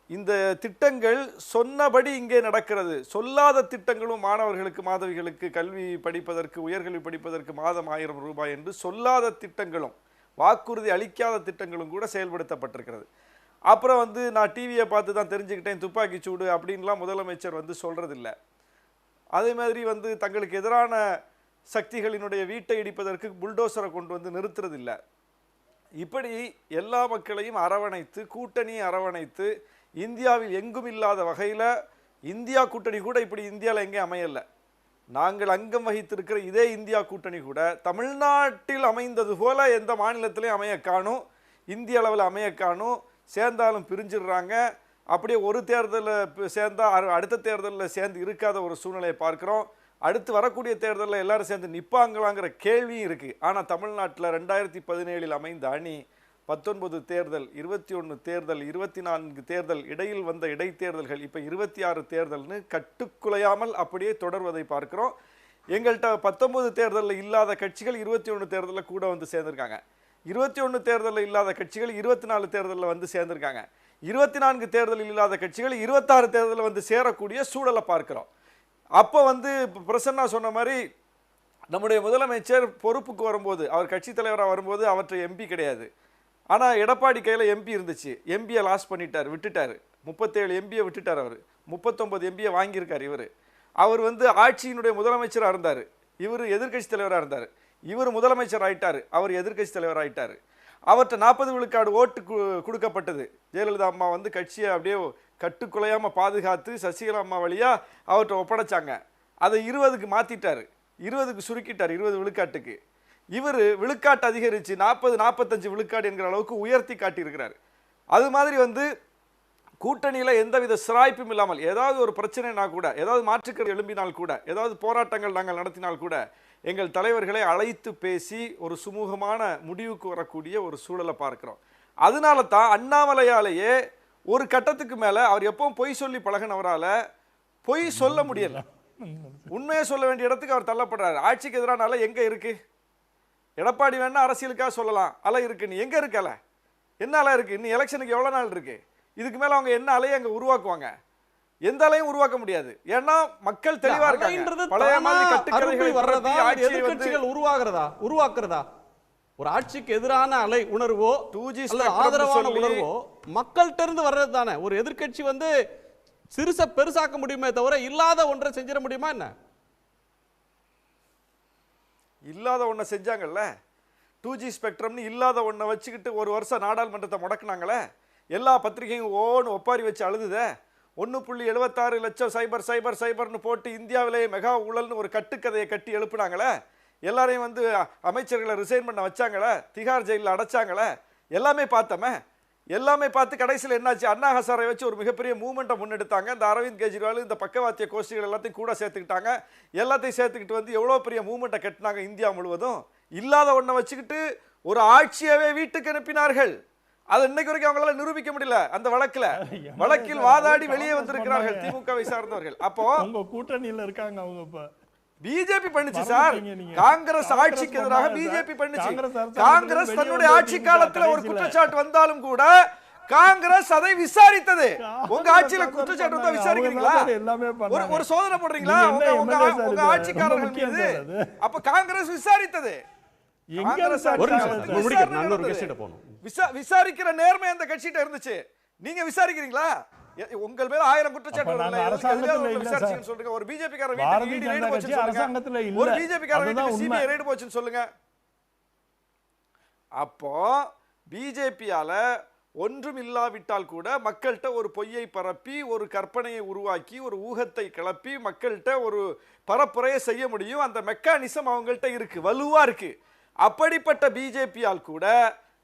இந்த திட்டங்கள் சொன்னபடி இங்கே நடக்கிறது. சொல்லாத திட்டங்களும் மாணவர்களுக்கு, மாணவிகளுக்கு கல்வி படிப்பதற்கு, உயர்கல்வி படிப்பதற்கு மாதம் 1000 ரூபாய் என்று சொல்லாத திட்டங்களும் வாக்குறுதி அளிக்காத திட்டங்களும் கூட செயல்படுத்தப்பட்டிருக்கிறது. அப்புறம் வந்து நான் டிவியை பார்த்து தான் தெரிஞ்சுக்கிட்டேன் துப்பாக்கி சூடு அப்படின்லாம் முதலமைச்சர் வந்து சொல்கிறதில்லை. அதே மாதிரி வந்து தங்களுக்கு எதிரான சக்திகளினுடைய வீட்டை இடிப்பதற்கு புல்டோசரை கொண்டு வந்து நிறுத்துறதில்லை. இப்படி எல்லா மக்களையும் அரவணைத்து, கூட்டணியை அரவணைத்து, இந்தியாவில் எங்கும் இல்லாத வகையில், இந்தியா கூட்டணி கூட இப்படி இந்தியாவில் எங்கேயும் அமையலை. நாங்கள் அங்கம் வகித்திருக்கிற இதே இந்தியா கூட்டணி கூட தமிழ்நாட்டில் அமைந்தது போல எந்த மாநிலத்திலையும் அமைய காணும், இந்திய அளவில் அமைய காணும். சேர்ந்தாலும் பிரிஞ்சிடுறாங்க. அப்படியே ஒரு தேர்தலில் சேர்ந்தால் அடுத்த தேர்தலில் சேர்ந்து இருக்காத ஒரு சூழ்நிலையை பார்க்குறோம். அடுத்து வரக்கூடிய தேர்தலில் எல்லாரும் சேர்ந்து நிற்பாங்களாங்கிற கேள்வியும் இருக்குது. ஆனால் தமிழ்நாட்டில் 2017 அமைந்த அணி 19 தேர்தல், 21 தேர்தல், 24 தேர்தல், இடையில் வந்த இடைத்தேர்தல்கள், இப்போ 26 தேர்தல்னு கட்டுக்குலையாமல் அப்படியே தொடர்வதை பார்க்குறோம். எங்கள்கிட்ட 19 தேர்தலில் இல்லாத கட்சிகள் 21 தேர்தலில் கூட வந்து சேர்ந்துருக்காங்க. 21 தேர்தலில் இல்லாத கட்சிகள் 24 தேர்தலில் வந்து சேர்ந்துருக்காங்க. 24 தேர்தலில் இல்லாத கட்சிகள் 26 தேர்தலில் வந்து சேரக்கூடிய சூழலை பார்க்குறோம். அப்போ வந்து பிரசன்னா சொன்ன மாதிரி நம்முடைய முதலமைச்சர் பொறுப்புக்கு வரும்போது, அவர் கட்சி தலைவராக வரும்போது அவற்றை எம்பி கிடையாது. ஆனால் எடப்பாடி கையில் எம்பி இருந்துச்சு. எம்பியை லாஸ் பண்ணிட்டார், விட்டுட்டார். 37 எம்பியை விட்டுட்டார். அவர் 39 எம்பியை வாங்கியிருக்கார். அவர் வந்து ஆட்சியினுடைய முதலமைச்சராக இருந்தார். இவர் எதிர்கட்சி தலைவராக இருந்தார். இவர் முதலமைச்சர் ஆயிட்டார், அவர் எதிர்கட்சி தலைவர் ஆயிட்டார். அவர்கிட்ட 40 விழுக்காடு ஓட்டு கொடுக்கப்பட்டது. ஜெயலலிதா அம்மா வந்து கட்சியை அப்படியே கட்டுக்குலையாமல் பாதுகாத்து சசிகலா அம்மா வழியாக அவர்கிட்ட ஒப்படைச்சாங்க. அதை 20க்கு மாற்றிட்டார். 20க்கு சுருக்கிட்டார், 20 விழுக்காட்டுக்கு. இவர் விழுக்காட்டு அதிகரித்து 40-45 விழுக்காடு என்கிற அளவுக்கு உயர்த்தி காட்டியிருக்கிறார். அது மாதிரி வந்து கூட்டணியில் எந்தவித சிராய்ப்பும் இல்லாமல் ஏதாவது ஒரு பிரச்சனைனா கூட, ஏதாவது மாற்றுக்கருத்து எழும்பினால் கூட, ஏதாவது போராட்டங்கள் நாங்கள் நடத்தினால் கூட எங்கள் தலைவர்களை அழைத்து பேசி ஒரு சுமூகமான முடிவுக்கு வரக்கூடிய ஒரு சூழலை பார்க்கிறோம். அதனால தான் அண்ணாமலையாலேயே ஒரு கட்டத்துக்கு மேலே அவர் எப்பவும் பொய் சொல்லி பழகினவரால் பொய் சொல்ல முடியல, உண்மையை சொல்ல வேண்டிய இடத்துக்கு அவர் தள்ளப்படுறாரு. ஆட்சிக்கு எதிரான அலை எங்கே இருக்கு? எடப்பாடி வேணா அரசியலுக்காக சொல்லலாம், அலை இருக்கு. நீ எங்கே இருக்கல? என்ன அலை இருக்கு? இன்னும் எலெக்ஷனுக்கு எவ்வளோ நாள் இருக்கு? இதுக்கு மேலே அவங்க என்ன அலையை அங்கே உருவாக்குவாங்க? எந்த அலையும் உருவாக்க முடியாது. ஏன்னா மக்கள் தெளிவா இருக்காங்க. பழைய மாதிரி கட்டுக்கதைகள் வர்றதா, எதிர்க்கட்சிகள் உருவாக்குறதா ஒரு ஆட்சிக்கு எதிரான அலை உணர்வோ 2G ஆதரவான உணர்வோ மக்கள்கிட்ட இருந்து வர்றது தானே. ஒரு எதிர்க்கட்சி வந்து சிறுச பெருசாக்க முடியுமே தவிர இல்லாத ஒன்றை செஞ்சிட முடியுமா என்ன? இல்லாத ஒன்றை செஞ்சாங்கல்ல. 2G ஸ்பெக்ட்ரம்னு இல்லாத ஒன்றை வச்சுக்கிட்டு ஒரு வருஷம் நாடாளுமன்றத்தை முடக்குனாங்களே. எல்லா பத்திரிகையும் ஓன்னு ஒப்பாரி வச்சு அழுதுதே. 1.76 லட்சம் சைபர் சைபர் சைபர்னு போட்டு இந்தியாவிலேயே மெகா ஊழல்னு ஒரு கட்டுக்கதையை கட்டி எழுப்புனாங்களே. எல்லாரையும் வந்து அமைச்சர்களை ரிசைன் பண்ண வச்சாங்களே, திகார் ஜெயிலில் அடைச்சாங்களே. எல்லாமே பார்த்தோமே. எல்லாமே பார்த்து கடைசியில் என்னாச்சு? அண்ணா ஹசாரை வச்சு ஒரு மிகப்பெரிய மூவ்மெண்ட்டை முன்னெடுத்தாங்க. இந்த அரவிந்த் கெஜ்ரிவால் இந்த பக்கவாத்திய கோஷ்டிகள் எல்லாத்தையும் கூட சேர்த்துக்கிட்டாங்க. எல்லாத்தையும் சேர்த்துக்கிட்டு வந்து எவ்வளோ பெரிய மூவ்மெண்ட்டை கட்டினாங்க இந்தியா முழுவதும். இல்லாத ஒன்றை வச்சுக்கிட்டு ஒரு ஆட்சியவே வீட்டுக்கு அனுப்பினார்கள். அது இன்னைக்கு வரைக்கும் அவங்களால நிரூபிக்க முடியல. அந்த வழக்கில் வாதாடி வெளியே வந்திருக்கிறார்கள் திமுகவை சார்ந்தவர்கள். அப்போ உங்க கூட்டணியில இருக்காங்க அவங்க. இப்ப பிஜேபி பண்ணுச்சு சார். காங்கிரஸ் ஆட்சிக்கு எதிராக பிஜேபி பண்ணுச்சு. காங்கிரஸ் தன்னுடைய ஆட்சி காலத்துல ஒரு குற்றச்சாட்டு வந்தாலும் கூட காங்கிரஸ் அதை விசாரித்தது. உங்க ஆட்சியில குற்றச்சாட்டு வந்தா விசாரிக்கிறீங்களா? ஒரு சோதனை போடுறீங்களா உங்க ஆட்சிக்காரர்கள் மீது? அப்ப காங்கிரஸ் விசாரித்தது. விசாரிக்கிற நேர்மை அந்த கட்சியிட்ட இருந்துச்சு. நீங்க விசாரிக்கிறீங்களா? உங்கள் மேல 1000 குற்றச்சாட்டு சொல்லுங்க. ஒரு பிஜேபி காரர் வீட்டுக்கு ரைடு போச்சுன்னு சொல்லுங்க. ஒரு பிஜேபி காரர் வீட்டுக்கு சிபிஐ ரைடு போச்சுன்னு சொல்லுங்க. அப்போ பிஜேபியால ஒன்றும் இல்லாவிட்டால் கூட மக்கள்கிட்ட ஒரு பொய்யை பரப்பி, ஒரு கற்பனையை உருவாக்கி, ஒரு ஊகத்தை கிளப்பி மக்கள்கிட்ட ஒரு பரப்புரையை செய்ய முடியும். அந்த மெக்கானிசம் அவங்கள்ட்ட இருக்கு, வலுவா இருக்கு. அப்படிப்பட்ட பிஜேபியால் கூட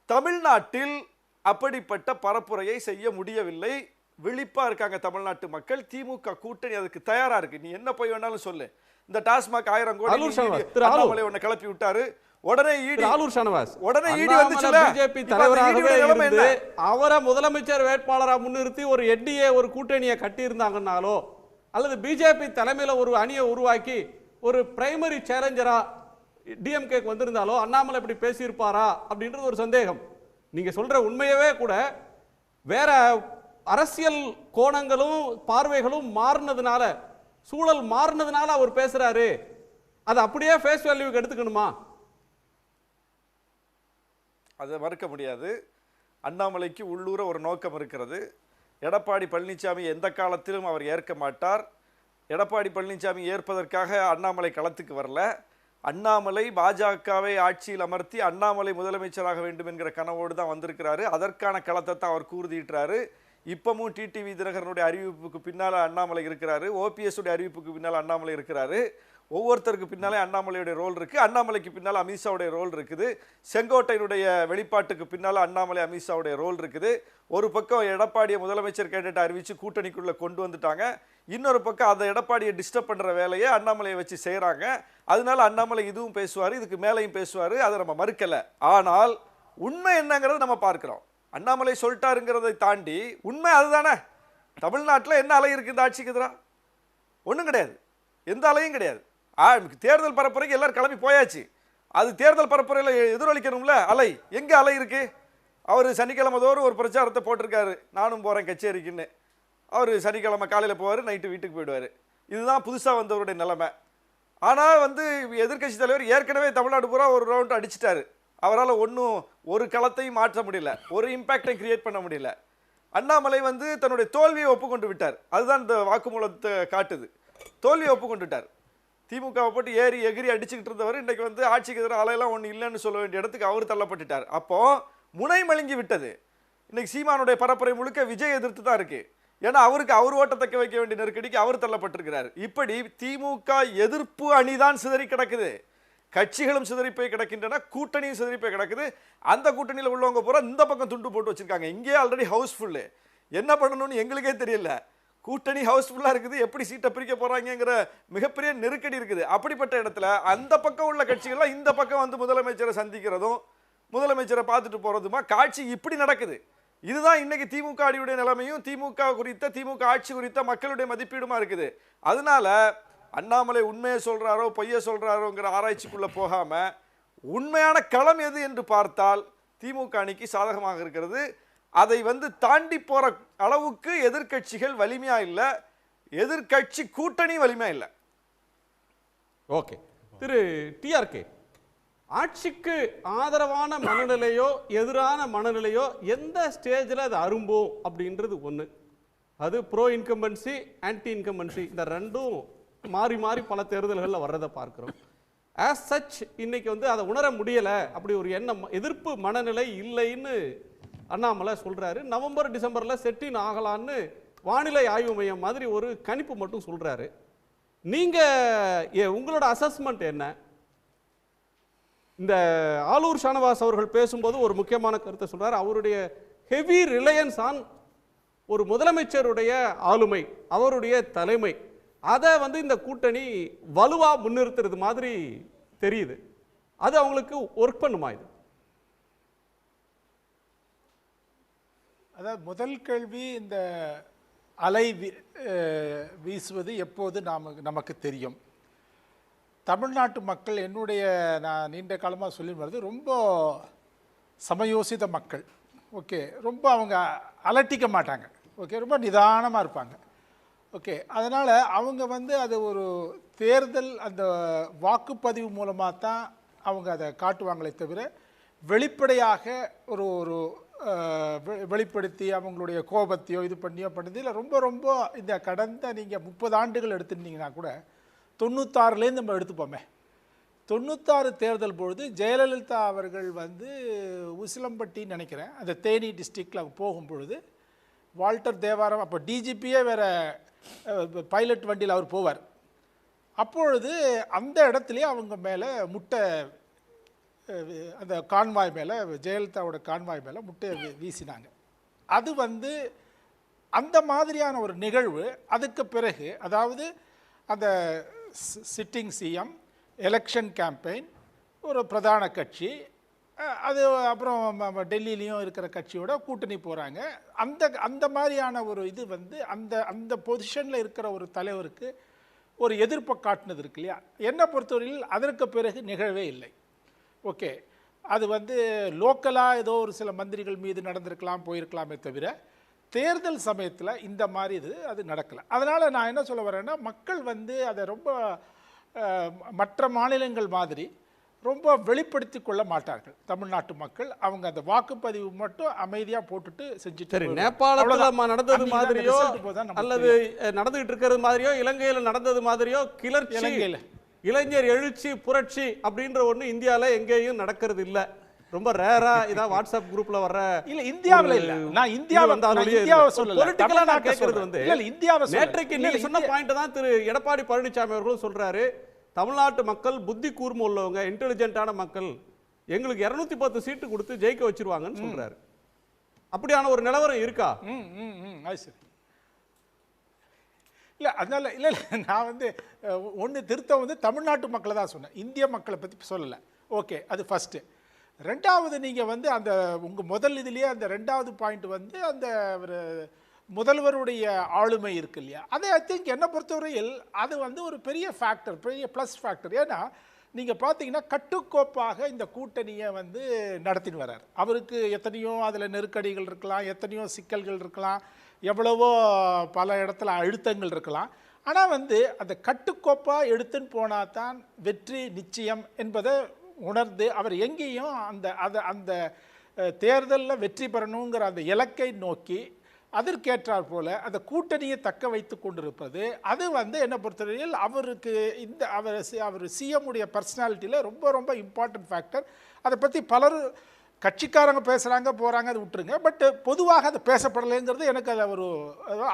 தமிழ்நாட்டில் அப்படிப்பட்ட பரப்புரையை செய்ய முடியவில்லை. விழிப்பா இருக்காங்க தமிழ்நாட்டு மக்கள். திமுக கூட்டணி அதுக்கு தயாரா இருக்கு. நீ என்ன போய் வேணாலும் சொல்லு. இந்த டாஸ்மாக் 1000 கோடி ஒன்ன கிளப்பி விட்டாரு. உடனே ஈடி வந்துச்சுல. பிஜேபி தலைவராகவே இருந்து அவரை முதலமைச்சர் வேட்பாளரா முன்னிறுத்தி ஒரு என்டிஏ ஒரு கூட்டணியை கட்டி இருந்தாங்கன்னாலோ, அல்லது பிஜேபி தலைமையில ஒரு அணியை உருவாக்கி ஒரு பிரைமரி சேலஞ்சரா டிஎம்கேக்கு வந்திருந்தாலோ அண்ணாமலை இப்படி பேசியிருப்பாரா அப்படின்றது ஒரு சந்தேகம். நீங்க சொல்ற உண்மையவே கூட வேற அரசியல் கோணங்களும் பார்வைகளும் மாறினதுனால, சூழல் மாறினதுனால அவர் பேசுறாரு. அது அப்படியே ஃபேஸ் வேல்யூக்கு எடுத்துக்கணுமா? அதை மறுக்க முடியாது. அண்ணாமலைக்கு உள்ளூர ஒரு நோக்கம் இருக்கிறது. எடப்பாடி பழனிசாமி எந்த காலத்திலும் அவர் ஏற்க மாட்டார். எடப்பாடி பழனிசாமி ஏற்பதற்காக அண்ணாமலை களத்துக்கு வரல. அண்ணாமலை பாஜகவை ஆட்சியில் அமர்த்தி அண்ணாமலை முதலமைச்சராக வேண்டும் என்கிற கனவோடு தான் வந்திருக்கிறாரு. அதற்கான களத்தை தான் அவர் கூர்திட்டாரு. இப்பவும் டிடிவி தினகரனுடைய அறிவிப்புக்கு பின்னால் அண்ணாமலை இருக்கிறாரு. ஓபிஎஸ் உடைய அறிவிப்புக்கு பின்னால் அண்ணாமலை இருக்கிறாரு. ஒவ்வொருத்தருக்கு பின்னாலே அண்ணாமலையுடைய ரோல் இருக்கு. அண்ணாமலைக்கு பின்னால் அமித்ஷாவுடைய ரோல் இருக்குது. செங்கோட்டையினுடைய வெளிப்பாட்டுக்கு பின்னால் அண்ணாமலை அமித்ஷாவுடைய ரோல் இருக்குது. ஒரு பக்கம் எடப்பாடியை முதலமைச்சர் கேண்டிடேட் அறிவிச்சு கூட்டணிக்குள்ள கொண்டு வந்துட்டாங்க. இன்னொரு பக்கம் அந்த எடப்பாடியை டிஸ்டர்ப் பண்ற வேலையை அண்ணாமலையை வச்சு செய்யறாங்க. அதனால அண்ணாமலை இதுவும் பேசுவார், இதுக்கு மேலையும் பேசுவார். அதை நம்ம மறுக்கல. ஆனால் உண்மை என்னங்கிறது நம்ம பார்க்கிறோம். அண்ணாமலை சொல்லிட்டாருங்கிறதை தாண்டி உண்மை அதுதானே. தமிழ்நாட்டில் என்ன அலை இருக்கு இந்த ஆட்சிக்கு எதிராக? ஒன்றும் கிடையாது, எந்த அலையும் கிடையாது. தேர்தல் பரப்புரைக்கு எல்லாரும் கிளம்பி போயாச்சு. அது தேர்தல் பரப்புரையில் எதிரொலிக்கணும்ல அலை. எங்கே அலை இருக்கு? அவர் சனிக்கிழமை தோறும் ஒரு பிரச்சாரத்தை போட்டிருக்காரு, நானும் போகிறேன் கச்சேரிக்குன்னு. அவர் சனிக்கிழமை காலையில் போவார், நைட்டு வீட்டுக்கு போயிடுவார். இதுதான் புதுசாக வந்தவருடைய நிலைமை. ஆனால் எதிர்க்கட்சி தலைவர் ஏற்கனவே தமிழ்நாடு பூரா ஒரு ரவுண்ட் அடிச்சிட்டாரு. அவரால் ஒரு களத்தையும் மாற்ற முடியல, ஒரு இம்பாக்டை கிரியேட் பண்ண முடியல. அண்ணாமலை தன்னுடைய தோல்வியை ஒப்புக்கொண்டு விட்டார். அதுதான் இந்த வாக்குமூலத்தை காட்டுது. தோல்வியை ஒப்புக்கொண்டு விட்டார். திமுகவை போட்டு ஏறி எகிரி அடிச்சுக்கிட்டு இருந்தவர் இன்றைக்கு ஆட்சிக்கு எதிராக அலையெல்லாம் ஒன்றும் இல்லைன்னு சொல்ல வேண்டிய இடத்துக்கு அவர் தள்ளப்பட்டுட்டார். அப்போ முனை மழுங்கி விட்டது. இன்னைக்கு சீமானுடைய பரப்புரை முழுக்க விஜய் எதிர்த்து தான் இருக்கு. ஏன்னா அவருக்கு அவர் ஓட்ட தக்க வைக்க வேண்டிய நெருக்கடிக்கு அவர் தள்ளப்பட்டிருக்கிறார். இப்படி திமுக எதிர்ப்பு அணிதான் சிதறி கிடக்குது, கட்சிகளும் சிதறி போய் கிடக்கின்றன, கூட்டணியும் சிதறி போய் கிடக்குது. அந்த கூட்டணியில் உள்ளவங்க பூரா இந்த பக்கம் துண்டு போட்டு வச்சிருக்காங்க. இங்கே ஆல்ரெடி ஹவுஸ்ஃபுல்லு, என்ன பண்ணணும்னு எங்களுக்கே தெரியல. கூட்டணி ஹவுஸ்ஃபுல்லாக இருக்குது, எப்படி சீட்டை பிரிக்க போகிறாங்கிற மிகப்பெரிய நெருக்கடி இருக்குது. அப்படிப்பட்ட இடத்துல அந்த பக்கம் உள்ள கட்சிகள்லாம் இந்த பக்கம் வந்து முதலமைச்சரை சந்திக்கிறதும் முதலமைச்சரை பார்த்துட்டு போகிறதுமா காட்சி இப்படி நடக்குது. இதுதான் இன்னைக்கு திமுக அடியுடைய நிலைமையும் திமுக ஆட்சி குறித்த மக்களுடைய மதிப்பீடுமா இருக்குது. அதனால அண்ணாமலை உண்மையை சொல்றாரோ பொய்யை சொல்றாரோங்கிற ஆராய்ச்சிக்குள்ள போகாம உண்மையான களம் எது என்று பார்த்தால் திமுக அணிக்கு சாதகமாக இருக்கிறது. அதை வந்து தாண்டி போற அளவுக்கு எதிர்க்கட்சிகள் வலிமையா இல்ல, எதிர்க்கட்சி கூட்டணி வலிமையா இல்ல. ஓகே, திரு டிஆர்கே, ஆட்சிக்கு ஆதரவான மனநிலையோ எதிரான மனநிலையோ எந்த ஸ்டேஜில் அது அரும்போம் அப்படின்றது ஒன்று. அது ப்ரோ இன்கம்பன்சி ஆன்டி இன்கம்பன்சி இந்த ரெண்டும் மாறி மாறி பல தேர்தல்களில் வர்றதை பார்க்குறோம். ஆஸ் சச் இன்னைக்கு வந்து அதை உணர முடியலை, அப்படி ஒரு எண்ணம் எதிர்ப்பு மனநிலை இல்லைன்னு அண்ணாமலை சொல்கிறாரு. நவம்பர் டிசம்பரில் செட்டின் ஆகலான்னு வானிலை ஆய்வு மையம் மாதிரி ஒரு கணிப்பு மட்டும் சொல்கிறாரு. நீங்கள் உங்களோட அசஸ்மெண்ட் என்ன? இந்த ஆலூர் ஷானவாஸ் அவர்கள் பேசும்போது ஒரு முக்கியமான கருத்தை சொல்றார். அவருடைய ஹெவி ரிலையன்ஸ் ஆன் ஒரு முதலமைச்சருடைய ஆளுமை, அவருடைய தலைமை, அதை வந்து இந்த கூட்டணி வலுவா முன்னிறுத்துறது மாதிரி தெரியுது. அது அவங்களுக்கு ஒர்க் பண்ணுமா? இது அதாவது முதல் கேள்வி, இந்த அலை வீசுவது எப்போது நமக்கு தெரியும். தமிழ்நாட்டு மக்கள், நான் நீண்ட காலமாக சொல்லி வருது, ரொம்ப சமயோசித மக்கள். ஓகே, ரொம்ப அவங்க அலட்டிக்க மாட்டாங்க. ஓகே, ரொம்ப நிதானமாக இருப்பாங்க. ஓகே, அதனால் அவங்க வந்து அது ஒரு தேர்தல் அந்த வாக்குப்பதிவு மூலமாக தான் அவங்க அதை காட்டுவாங்களே தவிர வெளிப்படையாக ஒரு வெளிப்படுத்தி அவங்களுடைய கோபத்தையோ இது பண்ணியோ பண்ணதில் ரொம்ப ரொம்ப இந்த கடந்த நீங்கள் 30 ஆண்டுகள் எடுத்துட்டீங்கன்னா கூட 96லேருந்து நம்ம எடுத்துப்போமே, 96 தேர்தல் பொழுது ஜெயலலிதா அவர்கள் வந்து உசிலம்பட்டின்னு நினைக்கிறேன், அந்த தேனி டிஸ்ட்ரிக்டில் அவங்க போகும் பொழுது வால்டர் தேவாரம், அப்போ டிஜிபியே வேறு பைலட் வண்டியில் அவர் போவார். அப்பொழுது அந்த இடத்துலையே அவங்க மேலே முட்டை, அந்த கான்வாய் மேலே, ஜெயலலிதாவோட கான்வாய் மேலே முட்டை வீசினாங்க. அது வந்து அந்த மாதிரியான ஒரு நிகழ்வு. அதுக்கு பிறகு அதாவது அந்த சிட்டிங் சிஎம், எலெக்ஷன் கேம்பெயின், ஒரு பிரதான கட்சி, அது அப்புறம் டெல்லியிலையும் இருக்கிற கட்சியோட கூட்டணி போகிறாங்க. அந்த மாதிரியான ஒரு இது வந்து அந்த பொசிஷனில் இருக்கிற ஒரு தலைவருக்கு ஒரு எதிர்ப்பை காட்டினது இருக்கு இல்லையா. என்னை பொறுத்தவரையில் அதற்கு பிறகு நிகழவே இல்லை. ஓகே, அது வந்து லோக்கலாக ஏதோ ஒரு சில மந்திரிகள் மீது நடந்திருக்கலாம், போயிருக்கலாமே தவிர தேர்தல் சமயத்தில் இந்த மாதிரி அது நடக்கலை. அதனால் நான் என்ன சொல்ல வரேன்னா, மக்கள் வந்து அதை ரொம்ப மற்ற மாநிலங்கள் மாதிரி ரொம்ப வெளிப்படுத்தி கொள்ள மாட்டார்கள் தமிழ்நாட்டு மக்கள். அவங்க அந்த வாக்குப்பதிவு மட்டும் அமைதியாக போட்டுட்டு செஞ்சுட்டு. சரி, நேபாளத்தில் நடந்தது மாதிரியோ அல்லது நடந்துகிட்டு இருக்கிறது மாதிரியோ இலங்கையில் நடந்தது மாதிரியோ கிளர்ச்சி, இலங்கையில் இளைஞர் எழுச்சி, புரட்சி அப்படின்ற ஒன்று இந்தியாவில் எங்கேயும் நடக்கிறது இல்லை. ரொம்ப ரேரா இதான் வாட்ஸ்அப் குரூப்ல வர்ற. இல்ல இந்தியாவில் இல்ல, நான் இந்தியாவை சொல்லல, பொலிட்டிக்கலா நான் கேக்குறது வந்து இந்தியாவை. நேற்றைக்கு நீங்க சொன்ன பாயிண்ட் தான் திரு எடப்பாடி பழனிசாமி அவர்களும் சொல்றாரு. தமிழ்நாட்டு மக்கள் புத்தி கூர்மை உள்ளவங்க, இன்டெலிஜென்ட்டான மக்கள், எங்களுக்கு 210 சீட்டு கொடுத்து ஜெயிக்க வச்சிருவாங்கன்னு சொல்றாரு. அப்படியான ஒரு நிலவரம் இருக்கா? அது சரி. இல்லை அதனால இல்லை நான் வந்து ஒன்று திருத்தம் வந்து தமிழ்நாட்டு மக்களை தான் சொன்னேன், இந்திய மக்களை பற்றி சொல்லலை. ஓகே, அது ஃபஸ்ட்டு. ரெண்டாவது, நீங்கள் வந்து அந்த உங்கள் முதல் இதுலேயே அந்த ரெண்டாவது பாயிண்ட் வந்து அந்த ஒரு முதல்வருடைய ஆளுமை இருக்கு இல்லையா, அதை ஐ திங்க் என்னை பொறுத்தவரையில் அது வந்து ஒரு பெரிய ஃபேக்டர், பெரிய ப்ளஸ் ஃபேக்டர். ஏன்னா நீங்கள் பார்த்தீங்கன்னா கட்டுக்கோப்பாக இந்த கூட்டணியை வந்து நடத்தின்னு வர்றார். அவருக்கு எத்தனையோ அதில் நெருக்கடிகள் இருக்கலாம், எத்தனையோ சிக்கல்கள் இருக்கலாம், எவ்வளவோ பல இடத்துல அழுத்தங்கள் இருக்கலாம். ஆனால் வந்து அந்த கட்டுக்கோப்பாக எடுத்துன்னு போனால் தான் வெற்றி நிச்சயம் என்பதை உணர்ந்து அவர் எங்கேயும் அந்த தேர்தலில் வெற்றி பெறணுங்கிற அந்த இலக்கை நோக்கி அதற்கேற்றார் போல அந்த கூட்டணியை தக்க வைத்து கொண்டிருப்பது, அது வந்து என்னை பொறுத்தவரையில் அவருக்கு அவர் சிஎம் உடைய பர்சனாலிட்டியில் ரொம்ப ரொம்ப இம்பார்ட்டன்ட் ஃபேக்டர். அதை பற்றி பலர் கட்சிக்காரங்க பேசுகிறாங்க போகிறாங்க அது விட்டுருங்க. பட் பொதுவாக அது பேசப்படலைங்கிறது எனக்கு அது ஒரு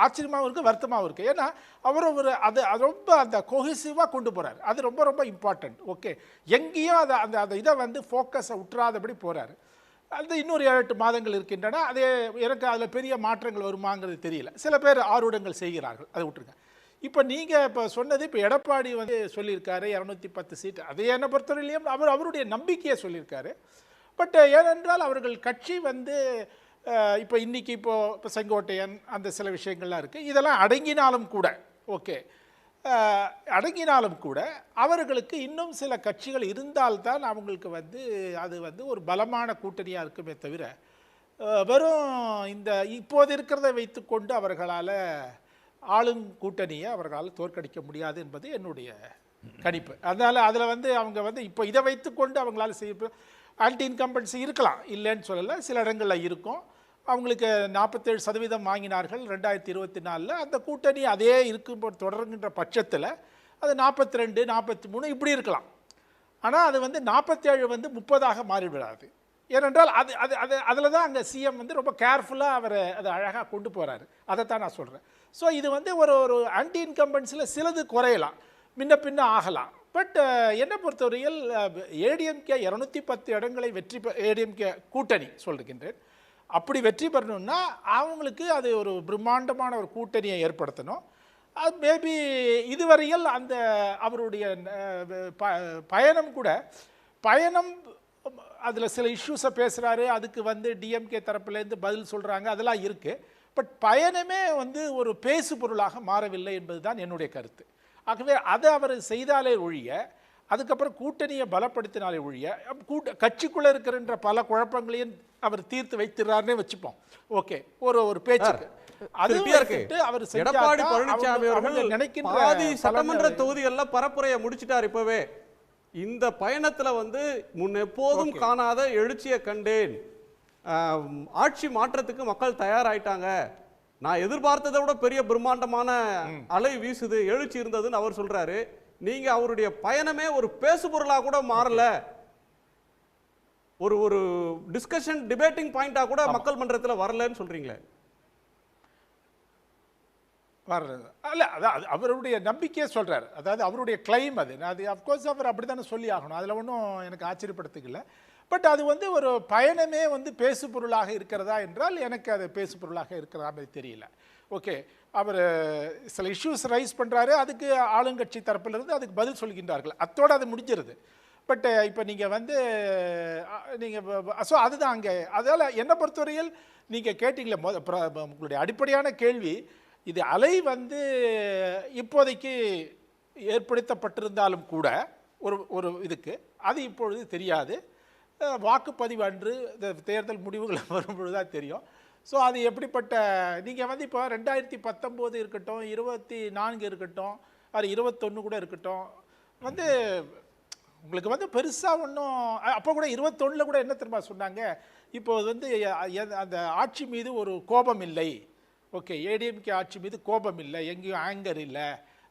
ஆச்சரியமாகவும் இருக்குது, வருத்தமாகவும் இருக்குது. ஏன்னா அவர் அது ரொம்ப அந்த கொஹிசிவாக கொண்டு போகிறார். அது ரொம்ப ரொம்ப இம்பார்ட்டண்ட். ஓகே, எங்கேயும் அந்த இதை வந்து ஃபோக்கஸை விட்டுறாதபடி போகிறாரு. அது இன்னொரு 7-8 மாதங்கள் இருக்கின்றன. அதே எனக்கு அதில் பெரிய மாற்றங்கள் வருமாங்கிறது தெரியல. சில பேர் ஆர்வடங்கள் செய்கிறார்கள், அதை விட்டுருங்க. இப்போ நீங்கள் இப்போ சொன்னது, இப்போ எடப்பாடி வந்து சொல்லியிருக்காரு 210 சீட். அதை என்னை பொறுத்தவரையிலையும் அவருடைய நம்பிக்கையை சொல்லியிருக்காரு. பட் ஏனென்றால் அவர்கள் கட்சி வந்து இப்போ இன்றைக்கி இப்போ செங்கோட்டையன் அந்த சில விஷயங்கள்லாம் இருக்குது. இதெல்லாம் அடங்கினாலும் கூட ஓகே அடங்கினாலும் கூட அவர்களுக்கு இன்னும் சில கட்சிகள் இருந்தால்தான் அவங்களுக்கு வந்து அது வந்து ஒரு பலமான கூட்டணியாக இருக்குமே தவிர வெறும் இந்த இப்போது இருக்கிறத வைத்துக்கொண்டு அவர்களால் ஆளும் கூட்டணியை அவர்களால் தோற்கடிக்க முடியாது என்பது என்னுடைய கணிப்பு. அதனால் அதில் வந்து அவங்க வந்து இப்போ இதை வைத்துக்கொண்டு அவங்களால செய்ய ஆன்டி இன்கம்பன்சி இருக்கலாம், இல்லைன்னு சொல்லலை, சில இடங்களில் இருக்கும். அவங்களுக்கு 47% வாங்கினார்கள் 2024. அந்த கூட்டணி அதே இருக்கும் தொடர்கின்ற பட்சத்தில் அது 42, 43 இப்படி இருக்கலாம். ஆனால் அது வந்து 47 வந்து 30ஆக மாறிவிடாது. ஏனென்றால் அது அது அது அதில் தான் அங்கே சிஎம் வந்து ரொம்ப கேர்ஃபுல்லாக அவர் அதை அழகாக கொண்டு போகிறாரு. அதைத்தான் நான் சொல்கிறேன். ஸோ இது வந்து ஒரு ஆன்டி இன்கம்பன்ஸில் சிலது குறையலாம், முன்ன பின்ன ஆகலாம். பட் என்னை பொறுத்தவரையில் ஏடிஎம்கே 210 இடங்களை ஏடிஎம்கே கூட்டணி சொல்கின்றேன். அப்படி வெற்றி பெறணும்னா அவங்களுக்கு அது ஒரு பிரம்மாண்டமான ஒரு கூட்டணியை ஏற்படுத்தணும். அது மேபி இதுவரையில் அந்த அவருடைய பயணம் அதில் சில இஷ்யூஸை பேசுகிறாரு. அதுக்கு வந்து டிஎம்கே தரப்புலேருந்து பதில் சொல்கிறாங்க, அதெல்லாம் இருக்குது. பட் பயணமே வந்து ஒரு பேசு பொருளாக மாறவில்லை என்பது தான் என்னுடைய கருத்து. ஆகவே அதை அவர் செய்தாலே ஒழிய, அதுக்கப்புறம் கூட்டணியை பலப்படுத்தினாலே ஒழிய, கட்சிக்குள்ளே இருக்கிற பல குழப்பங்களையும் அவர் தீர்த்து வைத்திருந்தார்னே வச்சுப்போம். ஓகே, ஒரு பேச்சுக்கு அவர் எடப்பாடி பழனிசாமி அவர்கள் நினைக்கின்ற சட்டமன்ற தொகுதிகளில் பரப்புரையை முடிச்சிட்டார். இப்பவே இந்த பயணத்துல வந்து முன்னெப்போதும் காணாத எழுச்சியை கண்டேன், ஆட்சி மாற்றத்துக்கு மக்கள் தயாராயிட்டாங்க, நான் எதிர்பார்த்ததை விட பெரிய பிரம்மாண்டமான அலை வீசுது, எழுச்சி இருந்ததுன்னு அவர் சொல்றாரு. நீங்க அவருடைய பயணமே ஒரு பேசு பொருளா கூட மாறல, ஒரு டிஸ்கஷன் டிபேட்டிங் பாயிண்டா கூட மக்கள் மன்றத்தில் வரலன்னு சொல்றீங்களே. வர்றது அல்ல, அதான் அவருடைய நம்பிக்கையை சொல்கிறார். அதாவது அவருடைய கிளைம் அது அஃப்கோர்ஸ் அவர் அப்படி தானே சொல்லி ஆகணும். அதில் ஒன்றும் எனக்கு ஆச்சரியப்படுத்துக்கல. பட் அது வந்து ஒரு பயணமே வந்து பேசு பொருளாக இருக்கிறதா என்றால் எனக்கு அது பேசு பொருளாக இருக்கிறதா மாதிரி தெரியல. ஓகே, அவர் சில இஷ்யூஸ் ரைஸ் பண்ணுறாரு, அதுக்கு ஆளுங்கட்சி தரப்பிலிருந்து அதுக்கு பதில் சொல்கின்றார்கள், அத்தோடு அது முடிஞ்சிருது. பட் இப்போ நீங்கள் வந்து ஸோ அதுதான் அங்கே. அதனால் என்னை பொறுத்தவரையில் நீங்கள் கேட்டீங்களே உங்களுடைய அடிப்படையான கேள்வி, இது அலை வந்து இப்போதைக்கு ஏற்படுத்தப்பட்டிருந்தாலும் கூட ஒரு இதுக்கு அது இப்பொழுது தெரியாது. வாக்குப்பதிவு அன்று இந்த தேர்தல் முடிவுகள் வரும்பொழுது தான் தெரியும். ஸோ அது எப்படிப்பட்ட நீங்கள் வந்து இப்போ 2019 இருக்கட்டும், 24 இருக்கட்டும், அது 21 கூட இருக்கட்டும், வந்து உங்களுக்கு வந்து பெருசாக ஒன்றும் அப்போ கூட 21 கூட என்ன திரும்ப சொன்னாங்க, இப்போ வந்து அந்த ஆட்சி மீது ஒரு கோபம் இல்லை. ஓகே, ஏடிஎம்கே ஆட்சி மீது கோபம் இல்லை, எங்கேயும் ஆங்கர் இல்லை,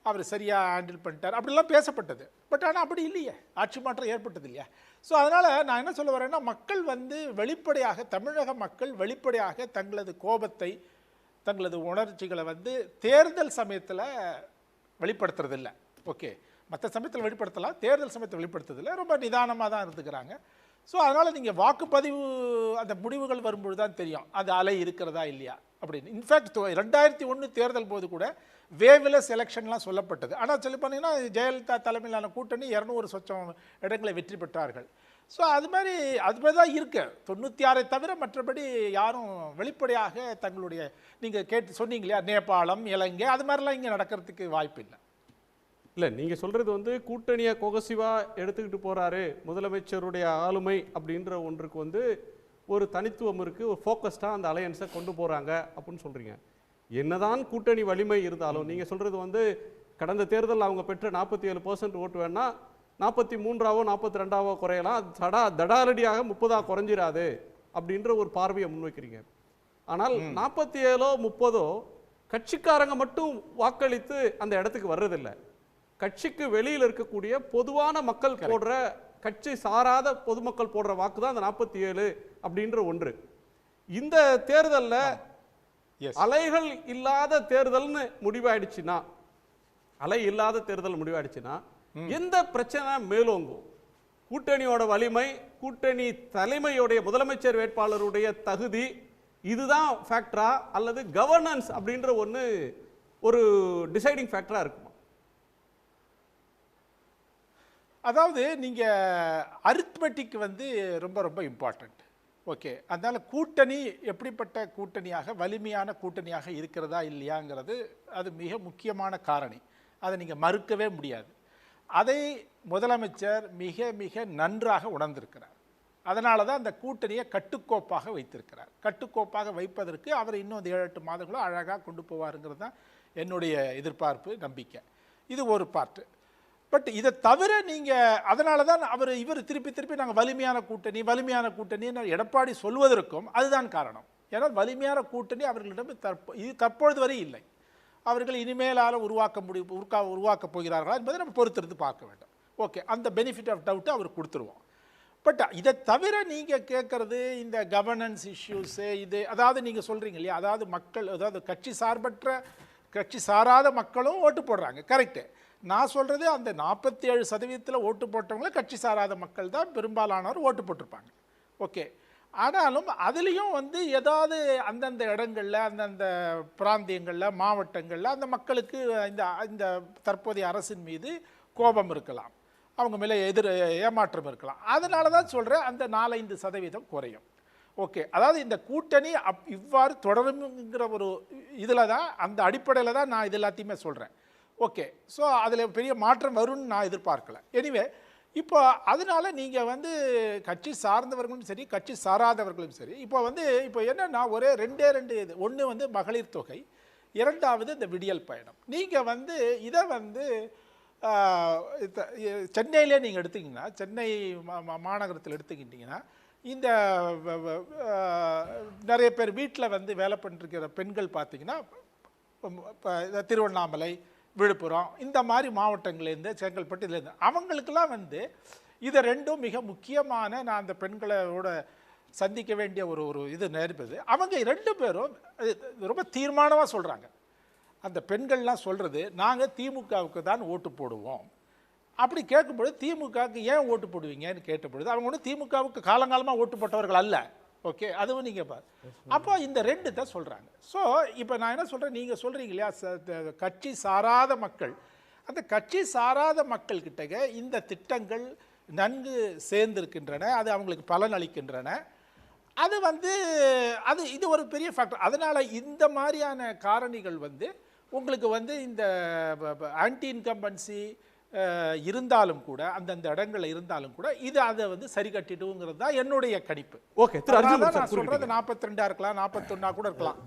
அவர் சரியாக ஹேண்டில் பண்ணிட்டார் அப்படிலாம் பேசப்பட்டது. பட் ஆனால் அப்படி இல்லையே, ஆட்சி மாற்றம் ஏற்பட்டது இல்லையா. ஸோ அதனால் நான் என்ன சொல்ல வரேன்னா, மக்கள் வந்து வெளிப்படையாக, தமிழக மக்கள் வெளிப்படையாக தங்களது கோபத்தை, தங்களது உணர்ச்சிகளை வந்து தேர்தல் சமயத்தில் வெளிப்படுத்துறதில்லை. ஓகே, மற்ற சமயத்தில் வெளிப்படுத்தலாம், தேர்தல் சமயத்தில் வெளிப்படுத்துறதில்லை, ரொம்ப நிதானமாக தான் இருந்துக்கிறாங்க. ஸோ அதனால் நீங்கள் வாக்குப்பதிவு அந்த முடிவுகள் வரும்பொழுது தான் தெரியும் அது அலை இருக்கிறதா இல்லையா அப்படின்னு. இன்ஃபேக்ட் 2001 தேர்தல் போது கூட வேவ்லெஸ் எலெக்ஷன்லாம் சொல்லப்பட்டது. ஆனால் சொல்லி பார்த்தீங்கன்னா ஜெயலலிதா தலைமையிலான கூட்டணி 200 சொச்சம் இடங்களை வெற்றி பெற்றார்கள். ஸோ அது மாதிரி தான் இருக்கு. 96 தவிர மற்றபடி யாரும் வெளிப்படையாக தங்களுடைய நீங்கள் கேட்டு சொன்னீங்க இல்லையா, நேபாளம், இலங்கை, அது மாதிரிலாம் இங்கே நடக்கிறதுக்கு வாய்ப்பு இல்லை. இல்லை, நீங்கள் சொல்கிறது வந்து கூட்டணியை கோகசிவாக எடுத்துக்கிட்டு போகிறாரு, முதலமைச்சருடைய ஆளுமை அப்படின்ற ஒன்றுக்கு வந்து ஒரு தனித்துவம் இருக்குது, ஒரு ஃபோக்கஸ்டாக அந்த அலையன்ஸை கொண்டு போகிறாங்க அப்படின்னு சொல்கிறீங்க. என்னதான் கூட்டணி வலிமை இருந்தாலும் நீங்கள் சொல்கிறது வந்து கடந்த தேர்தலில் அவங்க பெற்ற 47% ஓட்டு வேணா 43ஆவோ 42ஆவோ குறையலாம், தடாலடியாக 30ஆக குறைஞ்சிராது அப்படின்ற ஒரு பார்வையை முன்வைக்கிறீங்க. ஆனால் 47ஓ 30ஓ கட்சிக்காரங்க மட்டும் வாக்களித்து அந்த இடத்துக்கு வர்றதில்லை. கட்சிக்கு வெளியில் இருக்கக்கூடிய பொதுவான மக்கள் போடுற, கட்சி சாராத பொதுமக்கள் போடுற வாக்கு தான் அந்த 47 அப்படின்ற ஒன்று. இந்த தேர்தல்ல அலைகள் இல்லாத தேர்தல்னு முடிவாயிடுச்சுன்னா, அலை இல்லாத தேர்தல் முடிவாயிடுச்சுன்னா எந்த பிரச்சனை மேலோங்கும்? கூட்டணியோட வலிமை, கூட்டணி தலைமையுடைய முதலமைச்சர் வேட்பாளருடைய தகுதி, இதுதான் ஃபேக்டரா அல்லது கவர்னன்ஸ் அப்படின்ற ஒன்று ஒரு டிசைடிங் ஃபேக்டரா இருக்குமா? அதாவது நீங்கள் அரித்மெட்டிக் வந்து ரொம்ப ரொம்ப இம்பார்ட்டண்ட். ஓகே, அதனால் கூட்டணி எப்படிப்பட்ட கூட்டணியாக, வலிமையான கூட்டணியாக இருக்கிறதா இல்லையாங்கிறது அது மிக முக்கியமான காரணி. அதை நீங்கள் மறுக்கவே முடியாது. அதை முதலமைச்சர் மிக மிக நன்றாக உணர்ந்திருக்கிறார். அதனால தான் அந்த கூட்டணியை கட்டுக்கோப்பாக வைத்திருக்கிறார். கட்டுக்கோப்பாக வைப்பதற்கு அவர் இன்னும் 7-8 மாதங்களும் அழகாக கொண்டு போவாருங்கிறது தான் என்னுடைய எதிர்பார்ப்பு, நம்பிக்கை. இது ஒரு பார்ட்டு. பட் இதை தவிர நீங்கள், அதனால தான் இவர் திருப்பி நாங்கள் வலிமையான கூட்டணின்னு எடப்பாடி சொல்வதற்கும் அதுதான் காரணம். ஏன்னா வலிமையான கூட்டணி அவர்களிடம் தற்பொழுது வரை இல்லை. அவர்கள் இனிமேலால் உருவாக்கப் போகிறார்களா என்பதை நம்ம பொறுத்திருந்து பார்க்க வேண்டும். ஓகே, அந்த பெனிஃபிட் ஆஃப் டவுட்டை அவர் கொடுத்துருவோம். பட் இதை தவிர நீங்கள் கேட்குறது இந்த கவர்னன்ஸ் இஷ்யூஸு, இது அதாவது நீங்கள் சொல்கிறீங்க இல்லையா, அதாவது மக்கள், அதாவது கட்சி சாராத மக்களும் ஓட்டு போடுறாங்க. கரெக்டு. நான் சொல்கிறது அந்த 47% ஓட்டு போட்டவங்கள கட்சி சாராத மக்கள் தான் பெரும்பாலானவர் ஓட்டு போட்டிருப்பாங்க. ஓகே, ஆனாலும் அதுலேயும் வந்து ஏதாவது அந்தந்த இடங்களில், அந்தந்த பிராந்தியங்களில், மாவட்டங்களில் அந்த மக்களுக்கு இந்த தற்போதைய அரசின் மீது கோபம் இருக்கலாம், அவங்க மேலே ஏமாற்றம் இருக்கலாம். அதனால தான் சொல்கிறேன் அந்த 4-5% குறையும். ஓகே, அதாவது இந்த கூட்டணி இவ்வாறு தொடருங்கிற ஒரு இதில் தான், அந்த அடிப்படையில் தான் நான் இது எல்லாத்தையுமே சொல்கிறேன். ஓகே, ஸோ அதில் பெரிய மாற்றம் வரும்னு நான் எதிர்பார்க்கல. எனிவே, இப்போ அதனால நீங்கள் வந்து கட்சி சார்ந்தவர்களும் சரி, கட்சி சாராதவர்களும் சரி, இப்போ என்னென்னா ஒரே ரெண்டு இது. ஒன்று வந்து மகளிர் தொகை, இரண்டாவது இந்த விடியல் பயணம். நீங்கள் வந்து இதை வந்து சென்னையிலே நீங்கள் எடுத்தீங்கன்னா, சென்னை மாநகரத்தில் எடுத்துக்கிட்டிங்கன்னா, இந்த நிறைய பேர் வீட்டில் வந்து வேலை பண்ணிருக்கிற பெண்கள் பார்த்தீங்கன்னா, திருவண்ணாமலை, விழுப்புரம், இந்த மாதிரி மாவட்டங்கள்லேருந்து, செங்கல்பட்டு, இதுலேருந்து அவங்களுக்கெல்லாம் வந்து இதை ரெண்டும் மிக முக்கியமான, நான் அந்த பெண்களோட சந்திக்க வேண்டிய ஒரு இது நேர்ப்பது. அவங்க 2 பேரும் ரொம்ப தீர்மானமாக சொல்கிறாங்க. அந்த பெண்கள்லாம் சொல்கிறது, நாங்கள் திமுகவுக்கு தான் ஓட்டு போடுவோம். அப்படி கேட்கும்பொழுது திமுகவுக்கு ஏன் ஓட்டு போடுவீங்கன்னு கேட்டபொழுது அவங்க ஒன்றும் திமுகவுக்கு காலங்காலமாக ஓட்டு போட்டவர்கள் அல்ல. ஓகே, அதுவும் நீங்கள் பாரு. அப்போ இந்த 2 தான் சொல்கிறாங்க. ஸோ இப்போ நான் என்ன சொல்கிறேன், நீங்கள் சொல்கிறீங்க இல்லையா, கட்சி சாராத மக்கள், அந்த கட்சி சாராத மக்கள்கிட்ட இந்த திட்டங்கள் நன்கு சேர்ந்திருக்கின்றன, அது அவங்களுக்கு பலன் அளிக்கின்றன. இது ஒரு பெரிய ஃபேக்டர். அதனால் இந்த மாதிரியான காரணிகள் வந்து உங்களுக்கு வந்து இந்த ஆன்டி இன்கம்பன்சி இருந்தாலும் கூட, அந்தந்த இடங்கள்ல இருந்தாலும் கூட, இது அதை வந்து சரி கட்டிடுங்கிறது தான் என்னுடைய கணிப்பு. ஓகே, திரு அர்ஜுன் நான் சொல்றது 42 இருக்கலாம், 41 கூட இருக்கலாம்.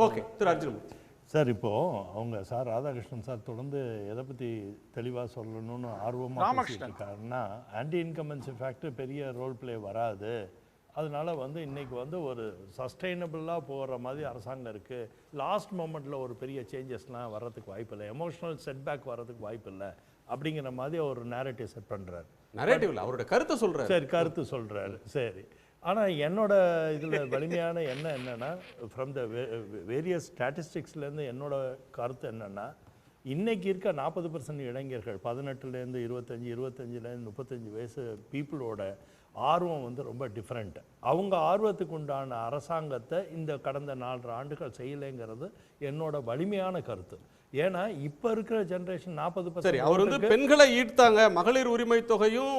ஓகே, திரு அர்ஜுன் சார், இப்போது அவங்க சார் ராதாகிருஷ்ணன் சார் தொடர்ந்து எதை பற்றி தெளிவாக சொல்லணும்னு ஆர்வமாக இருக்காருன்னா, ஆன்டி இன்கம்பன்சி ஃபேக்டர் பெரிய ரோல் பிளே வராது, அதனால வந்து இன்றைக்கி வந்து ஒரு சஸ்டைனபிளாக போகிற மாதிரி அரசாங்கம் இருக்குது, லாஸ்ட் மொமெண்ட்டில் ஒரு பெரிய சேஞ்சஸ்லாம் வர்றதுக்கு வாய்ப்பு இல்லை, எமோஷ்னல் செட்பேக் வர்றதுக்கு வாய்ப்பு இல்லை அப்படிங்கிற மாதிரி ஒரு நேரேட்டிவ் செட் பண்ணுறாரு. நேரேட்டிவ்ல அவரோட கருத்தை சொல்கிறார். சரி, கருத்து சொல்கிறாரு. சரி, ஆனால் என்னோட இதில் வலிமையான என்னென்னா, ஃப்ரம் த வேரியஸ் ஸ்டாட்டிஸ்டிக்ஸ்லேருந்து என்னோட கருத்து என்னென்னா, இன்றைக்கி இருக்க 40% இளைஞர்கள் 18லேருந்து 25, 25லேருந்து 35 வயசு பீப்புளோட ஆர்வம் வந்து ரொம்ப டிஃப்ரெண்ட். அவங்க ஆர்வத்துக்கு உண்டான அரசாங்கத்தை இந்த கடந்த 4 ஆண்டுகள் செய்யலைங்கிறது என்னோட வலிமையான கருத்து. ஏன்னா இப்போ இருக்கிற ஜெனரேஷன் 40%. சரி, அவர் வந்து பெண்களை ஈர்த்தாங்க, மகளிர் உரிமை தொகையும்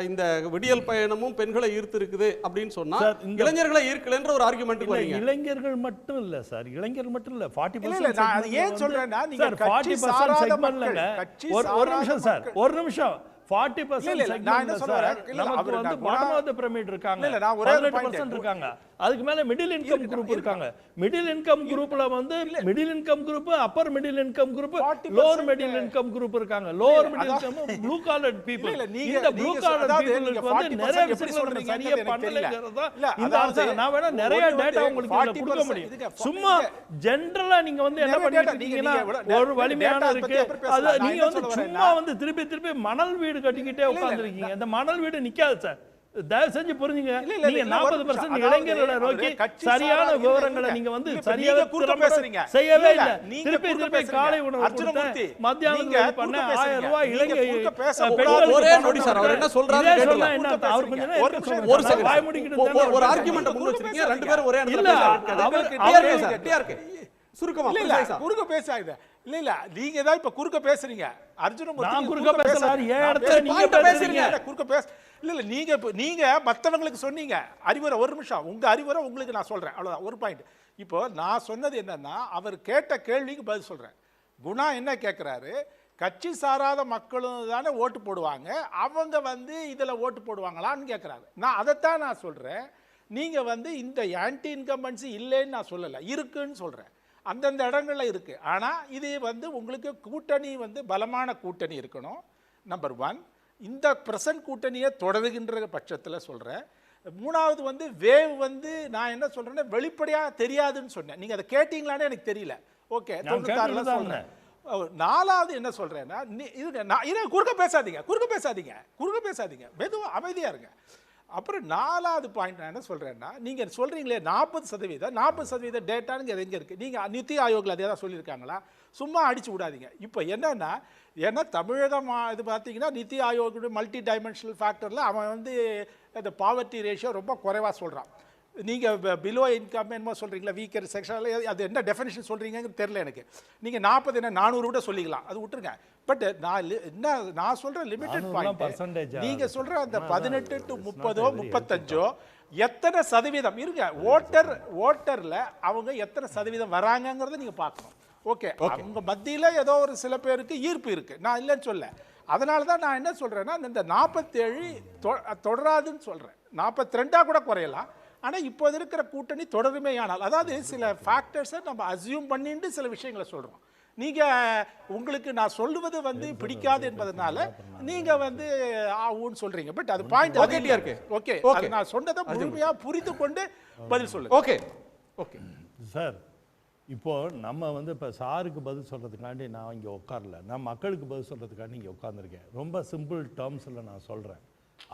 இந்த விடியல் பயணமும் பெண்களை ஈர்த்து இருக்குது அப்படின்னு சொன்னா இளைஞர்களை ஈர்க்கலன்ற ஒரு ஆர்குமெண்ட் வரீங்க. இளைஞர்கள் மட்டும் இல்ல சார், இளைஞர்கள் மட்டும் இல்ல, 40%. நான் ஏன் சொல்றேன்னா, நீங்க 40% செக்மென்ட்லங்க, ஒரு நிமிஷம் சார், ஒரு நிமிஷம், 40% செக்மென்ட் சார், நமக்கு வந்து பாட்டம் ஆஃப் தி பிரமிட் இருக்காங்க, 18% இருக்காங்க, அதுக்கு மேல மிடில் இன்கம் குரூப் இருக்காங்க. மிடில் இன்கம் குரூப்ல வந்து middle income group, upper middle income group, lower middle income group இருக்காங்க. Lower middle income blue collar people. இந்த ப்ளூ காலர் பீப்பிளுக்கு வந்து நிறைய விஷயங்கள் சரியா பண்ணலங்கறத இந்த அரசாங்கம், நான் வேணா நிறைய டேட்டா உங்களுக்கு இதுல கொடுக்க முடியும். சும்மா ஜெனரலா நீங்க வந்து என்ன பண்ணிட்டு இருக்கீங்கன்னா, ஒரு வலிமையான இருக்கு, அது நீங்க வந்து சும்மா வந்து திருப்பி மணல் வீடு கட்டிக்கிட்டே உட்கார்ந்திருக்கீங்க. இந்த மணல் வீடு நிக்காது சார், தயவு செஞ்சு புரிஞ்சுங்க. இல்ல, இல்ல, நீங்க இல்ல, ஒரு 40% நிமிஷம். இளைஞர்களை அதாவது நோக்கி கட்சி சரியான சாரா விவரங்களை இல்ல, நீங்க வந்து இல்ல, சரியாக நீங்க குறுக்க பேசுறீங்க. செய்யவே இல்ல, இல்லை. நீங்க திருப்பி குறுக்க திருப்பி பேசுறீங்க. காலை உணவு அர்ஜுனமூர்த்தி, கொடுத்தேன், மத்தியானத்துக்கு நீங்க வழி பண்ணேன், குறுக்க 1000 பேசுறீங்க. ரூபாய் நீங்க இளைஞர் குறுக்க பேச பெண்களுக்கு ஒரே பணம் நொடி சார், அவர் என்ன சொல்றாரு இதே கேட்டுருவோம். சொன்னா என்ன அவர் கொஞ்ச நேரம் ஒரு இருக்க நிமிஷம், சொல்லுங்க. ஒரு செகண்ட் வாய் முடிக்கிட்டு இருந்தா ஒரு அவர் ஆர்குமெண்ட் முன் வச்சிருக்கீங்க, ரெண்டு பேரும் ஒரே இடத்துல இல்ல, பேசுறாங்க. அவர் டிஆர்கே சுருக்கமா இல்ல, இல்ல, precise ஆ. குறுக்க பேசாதீங்க. இல்ல, இல்ல, நீங்க தான் இப்ப குறுக்க பேசுறீங்க. அர்ஜுனமூர்த்தி, நான் நீங்க குறுக்க பேசல. பேசாதீங்க. என் நான் இடத்துல பேசுறேன். நீங்க point பேசுறீங்க. இல்ல, குறுக்க பேச இல்ல, இல்ல, நீங்க மத்தவங்களுக்கு சொன்னீங்க அறிவுரை. ஒரு நிமிஷம், உங்க அறிவுரை உங்களுக்கு நான் சொல்றேன், அவ்வளவுதான். ஒரு பாயிண்ட். இப்போ நான் சொன்னது என்னன்னா, அவர் கேட்ட கேள்விக்கு பதில் சொல்றேன். குணா என்ன கேட்கிறாரு, கட்சி சாராத மக்களும் தானே ஓட்டு போடுவாங்க, அவங்க வந்து இதுல ஓட்டு போடுவாங்களான்னு கேட்கிறாரு. நான் அதைத்தான் நான் சொல்றேன். நீங்க வந்து இந்த ஆன்டி இன்கம்பன்சி இல்லைன்னு நான் சொல்லலை, இருக்குன்னு சொல்றேன். அந்தந்த இடங்கள்ல இருக்கு. ஆனா இது வந்து உங்களுக்கு கூட்டணி வந்து பலமான கூட்டணி இருக்கணும். நம்பர் 1. இந்த பிரசன்ட் கூட்டணியை தொடருகின்ற பட்சத்தில் சொல்றேன். மூணாவது வந்து வேவ் வந்து நான் என்ன சொல்றேன்னா வெளிப்படையாக தெரியாதுன்னு சொன்னேன். நீங்க அதை கேட்டீங்களான்னு எனக்கு தெரியல. ஓகே, 96ல சொல்றேன். நாலாவது என்ன சொல்றேன்னா, குறுக்க பேசாதீங்க, மெதுவா அமைதியா இருங்க. அப்புறம் நாலாவது பாயிண்ட் நான் என்ன சொல்றேன்னா, நீங்க சொல்றீங்களே 40% டேட்டான்னு எங்க இருக்கு? நீங்க நித்தி ஆயோக்ல அதே தான் சொல்லியிருக்காங்களா? சும்மா அடிச்சு விடாதீங்க. இப்போ என்னன்னா, ஏன்னா தமிழகம் இது பார்த்தீங்கன்னா நித்தி ஆயோக் மல்டி டைமென்ஷனல் ஃபேக்டரில் அவன் வந்து அந்த பாவர்ட்டி ரேஷியோ ரொம்ப குறைவாக சொல்கிறான். நீங்கள் பிலோ இன்கம் என்னமோ சொல்கிறீங்களா, வீக்கர் செக்ஷன், அது என்ன டெஃபினேஷன் சொல்கிறீங்கன்னு தெரில எனக்கு. நீங்கள் 40 என்ன 400 கூட சொல்லிக்கலாம், அது விட்டுருங்க. பட் நான் சொல்கிற லிமிட்டட் பாயிண்ட், நீங்கள் சொல்கிற அந்த 18 to 30 35 எத்தனை சதவீதம் இருங்க, ஓட்டரில் அவங்க எத்தனை சதவீதம் வராங்கங்கிறத நீங்கள் பார்க்கணும். ஓகே, அவங்க மத்தியில் ஏதோ ஒரு சில பேருக்கு ஈர்ப்பு இருக்குது, நான் இல்லைன்னு சொல்ல. அதனால தான் நான் என்ன சொல்கிறேன்னா, இந்த 47 தொடராதுன்னு சொல்கிறேன். 42 கூட குறையலாம். ஆனால் இப்போது இருக்கிற கூட்டணி தொடருமே. ஆனால் அதாவது சில ஃபேக்டர்ஸை நம்ம அசியூம் பண்ணிட்டு சில விஷயங்களை சொல்கிறோம். நீங்கள் உங்களுக்கு நான் சொல்லுவது வந்து பிடிக்காது என்பதனால நீங்கள் வந்து ஆவுன்னு சொல்கிறீங்க. பட் அது பாயிண்ட் ஓகே, நான் சொன்னதை முழுமையாக புரிந்து கொண்டு பதில் சொல்லுங்க. ஓகே ஓகே சார், இப்போது நம்ம வந்து இப்போ சாருக்கு பதில் சொல்கிறதுக்காண்டி நான் இங்கே உட்காரல, நான் மக்களுக்கு பதில் சொல்கிறதுக்காண்டி இங்கே உட்காந்துருக்கேன். ரொம்ப சிம்பிள் டேர்ம்ஸில் நான் சொல்கிறேன்.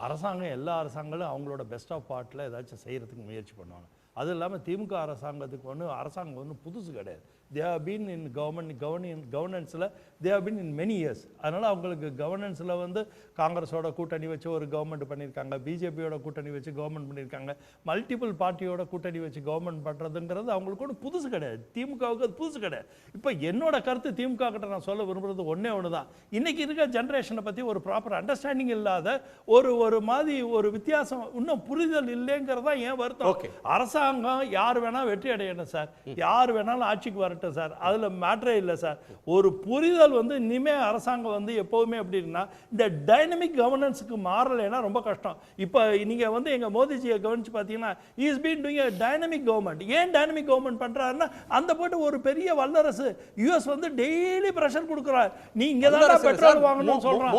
அரசாங்கம் எல்லா அரசாங்கங்களும் அவங்களோட பெஸ்ட் ஆஃப் பார்ட்டில் ஏதாச்சும் செய்கிறதுக்கு முயற்சி பண்ணுவாங்க. அது இல்லாமல் திமுக அரசாங்கத்துக்கு அரசாங்கம் ஒன்றும் புதுசு கிடையாது. they have been in governance-ல they have been in many years. அதனால் அவங்களுக்கு கவர்னன்ஸில் வந்து காங்கிரஸோட கூட்டணி வச்சு ஒரு கவர்மெண்ட் பண்ணியிருக்காங்க, பிஜேபியோட கூட்டணி வச்சு கவர்மெண்ட் பண்ணியிருக்காங்க, மல்டிபிள் பார்ட்டியோட கூட்டணி வச்சு கவர்மெண்ட் பண்ணுறதுங்கிறது அவங்களுக்கு ஒன்றும் புதுசு கிடையாது. திமுகவுக்கு அது புதுசு கிடையாது. இப்போ என்னோட கருத்து திமுக கிட்ட நான் சொல்ல விரும்புகிறது ஒன்று தான். இன்றைக்கி இருக்க ஜென்ரேஷனை பற்றி ஒரு ப்ராப்பர் அண்டர்ஸ்டாண்டிங் இல்லாத ஒரு மாதிரி ஒரு வித்தியாசம், இன்னும் புரிதல் இல்லைங்கிறதா ஏன் வருத்தம். அரசாங்கம் யார் வேணால் வெற்றி அடையணும் சார், யார் வேணாலும் ஆட்சிக்கு வரட்டும் சார், அதில் மேட்டரே இல்லை சார். ஒரு புரிதல் வந்து இனிமேல் அரசாங்கம் வந்து எப்போவுமே எப்படின்னா இந்த டைனமிக் கவர்னன்ஸுக்கு மாறலைன்னா ரொம்ப கஷ்டம். இப்போ நீங்கள் வந்து எங்கள் மோடிஜியை கவனித்து பார்த்தீங்கன்னா is been doing a dynamic government. ஏன் டைனமிக் கவர்மெண்ட் பண்ணுறாருன்னா, அந்த போட்டு ஒரு பெரிய வல்லரசு யூஎஸ் வந்து டெய்லி ப்ரெஷர் கொடுக்குறாரு, நீ இங்கே தான் பெட்ரோல் வாங்கணும்னு சொல்கிறான்,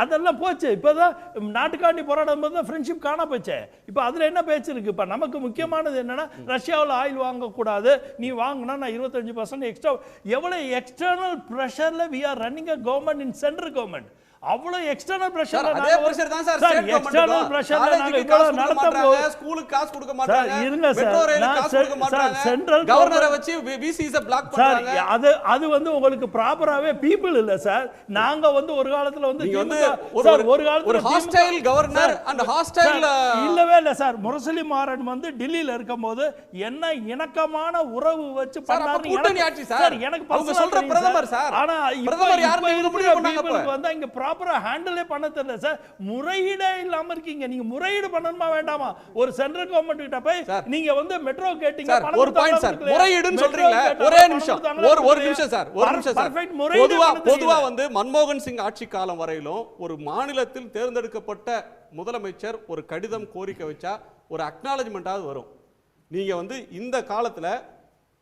அதெல்லாம் போச்சு. இப்போ தான் நாட்டுக்காண்டி போராடும் போது தான் ஃப்ரெண்ட்ஷிப் காண போச்சு. இப்போ அதில் என்ன பேச்சு இருக்குது? இப்போ நமக்கு முக்கியமானது என்னென்னா, ரஷ்யாவில் ஆயில் வாங்கக்கூடாது, நீ வாங்கினா நான் 25% எக்ஸ்ட்ரா. எவ்வளோ எக்ஸ்டர்னல் ப்ரெஷரில் we are running a government in central government. அவ்வளோ எக்ஸ்டர்னல் பிரஷர், அதே பிரஷர் தான் சார் எக்ஸ்டர்னல் பிரஷர்ல நாங்க இவ்வளவு நடத்தப்போ ஸ்கூலுக்கு காசு கொடுக்க மாட்டாங்க, இருங்க சார், மெட்ரோ ரயிலுக்கு காசு கொடுக்க மாட்டாங்க, சென்ட்ரல் கவர்னரை வச்சு விசிஸ் பிளாக் பண்றாங்க. அது வந்து உங்களுக்கு ப்ராப்பராவே பீப்பிள் இல்ல சார். நாங்க வந்து ஒரு காலத்துல வந்து ஒரு காலத்துல ஒரு ஹாஸ்டைல் கவர்னர் அண்ட் ஹாஸ்டைல் இல்லவே இல்ல சார். முரசொலி மாறன் வந்து டெல்லியில இருக்கும்போது என்ன இணக்கமான உறவு வச்சு பண்ணாரு கூட்டணி ஆட்சி சார். எனக்கு அவங்க சொல்ற பிரதமர் சார், ஆனா பிரதமர் யாருமே இது முடிவு பண்ணாங்க. வந்து இங்க ப்ராப்பரா ஹேண்டிலே பண்ண தெரியல சார். முறையீடே இல்லாம இருக்கீங்க. நீங்க முறையீடு பண்ணணுமா வேண்டாமா? ஒரு சென்ட்ரல் கவர்மெண்ட் கிட்ட போய் நீங்க வந்து மெட்ரோ கேட்டிங்க, ஒரு பாயிண்ட் சார், முறையீடுன்னு சொல்றீங்களா? ஒரே நிமிஷம், ஒரு நிமிஷம் சார், ஒரு நிமிஷம் சார். பொதுவா வந்து மன்மோகன் சிங் ஆட்சி காலம் வரையிலும் ஒரு மாநிலத்தில் தேர்ந்தெடுக்கப்பட்ட முதலமைச்சர் ஒரு கடிதம் கோரிக்கை வச்சா ஒரு அக்னாலஜ்மெண்டாவது வரும். நீங்க வந்து இந்த காலத்துல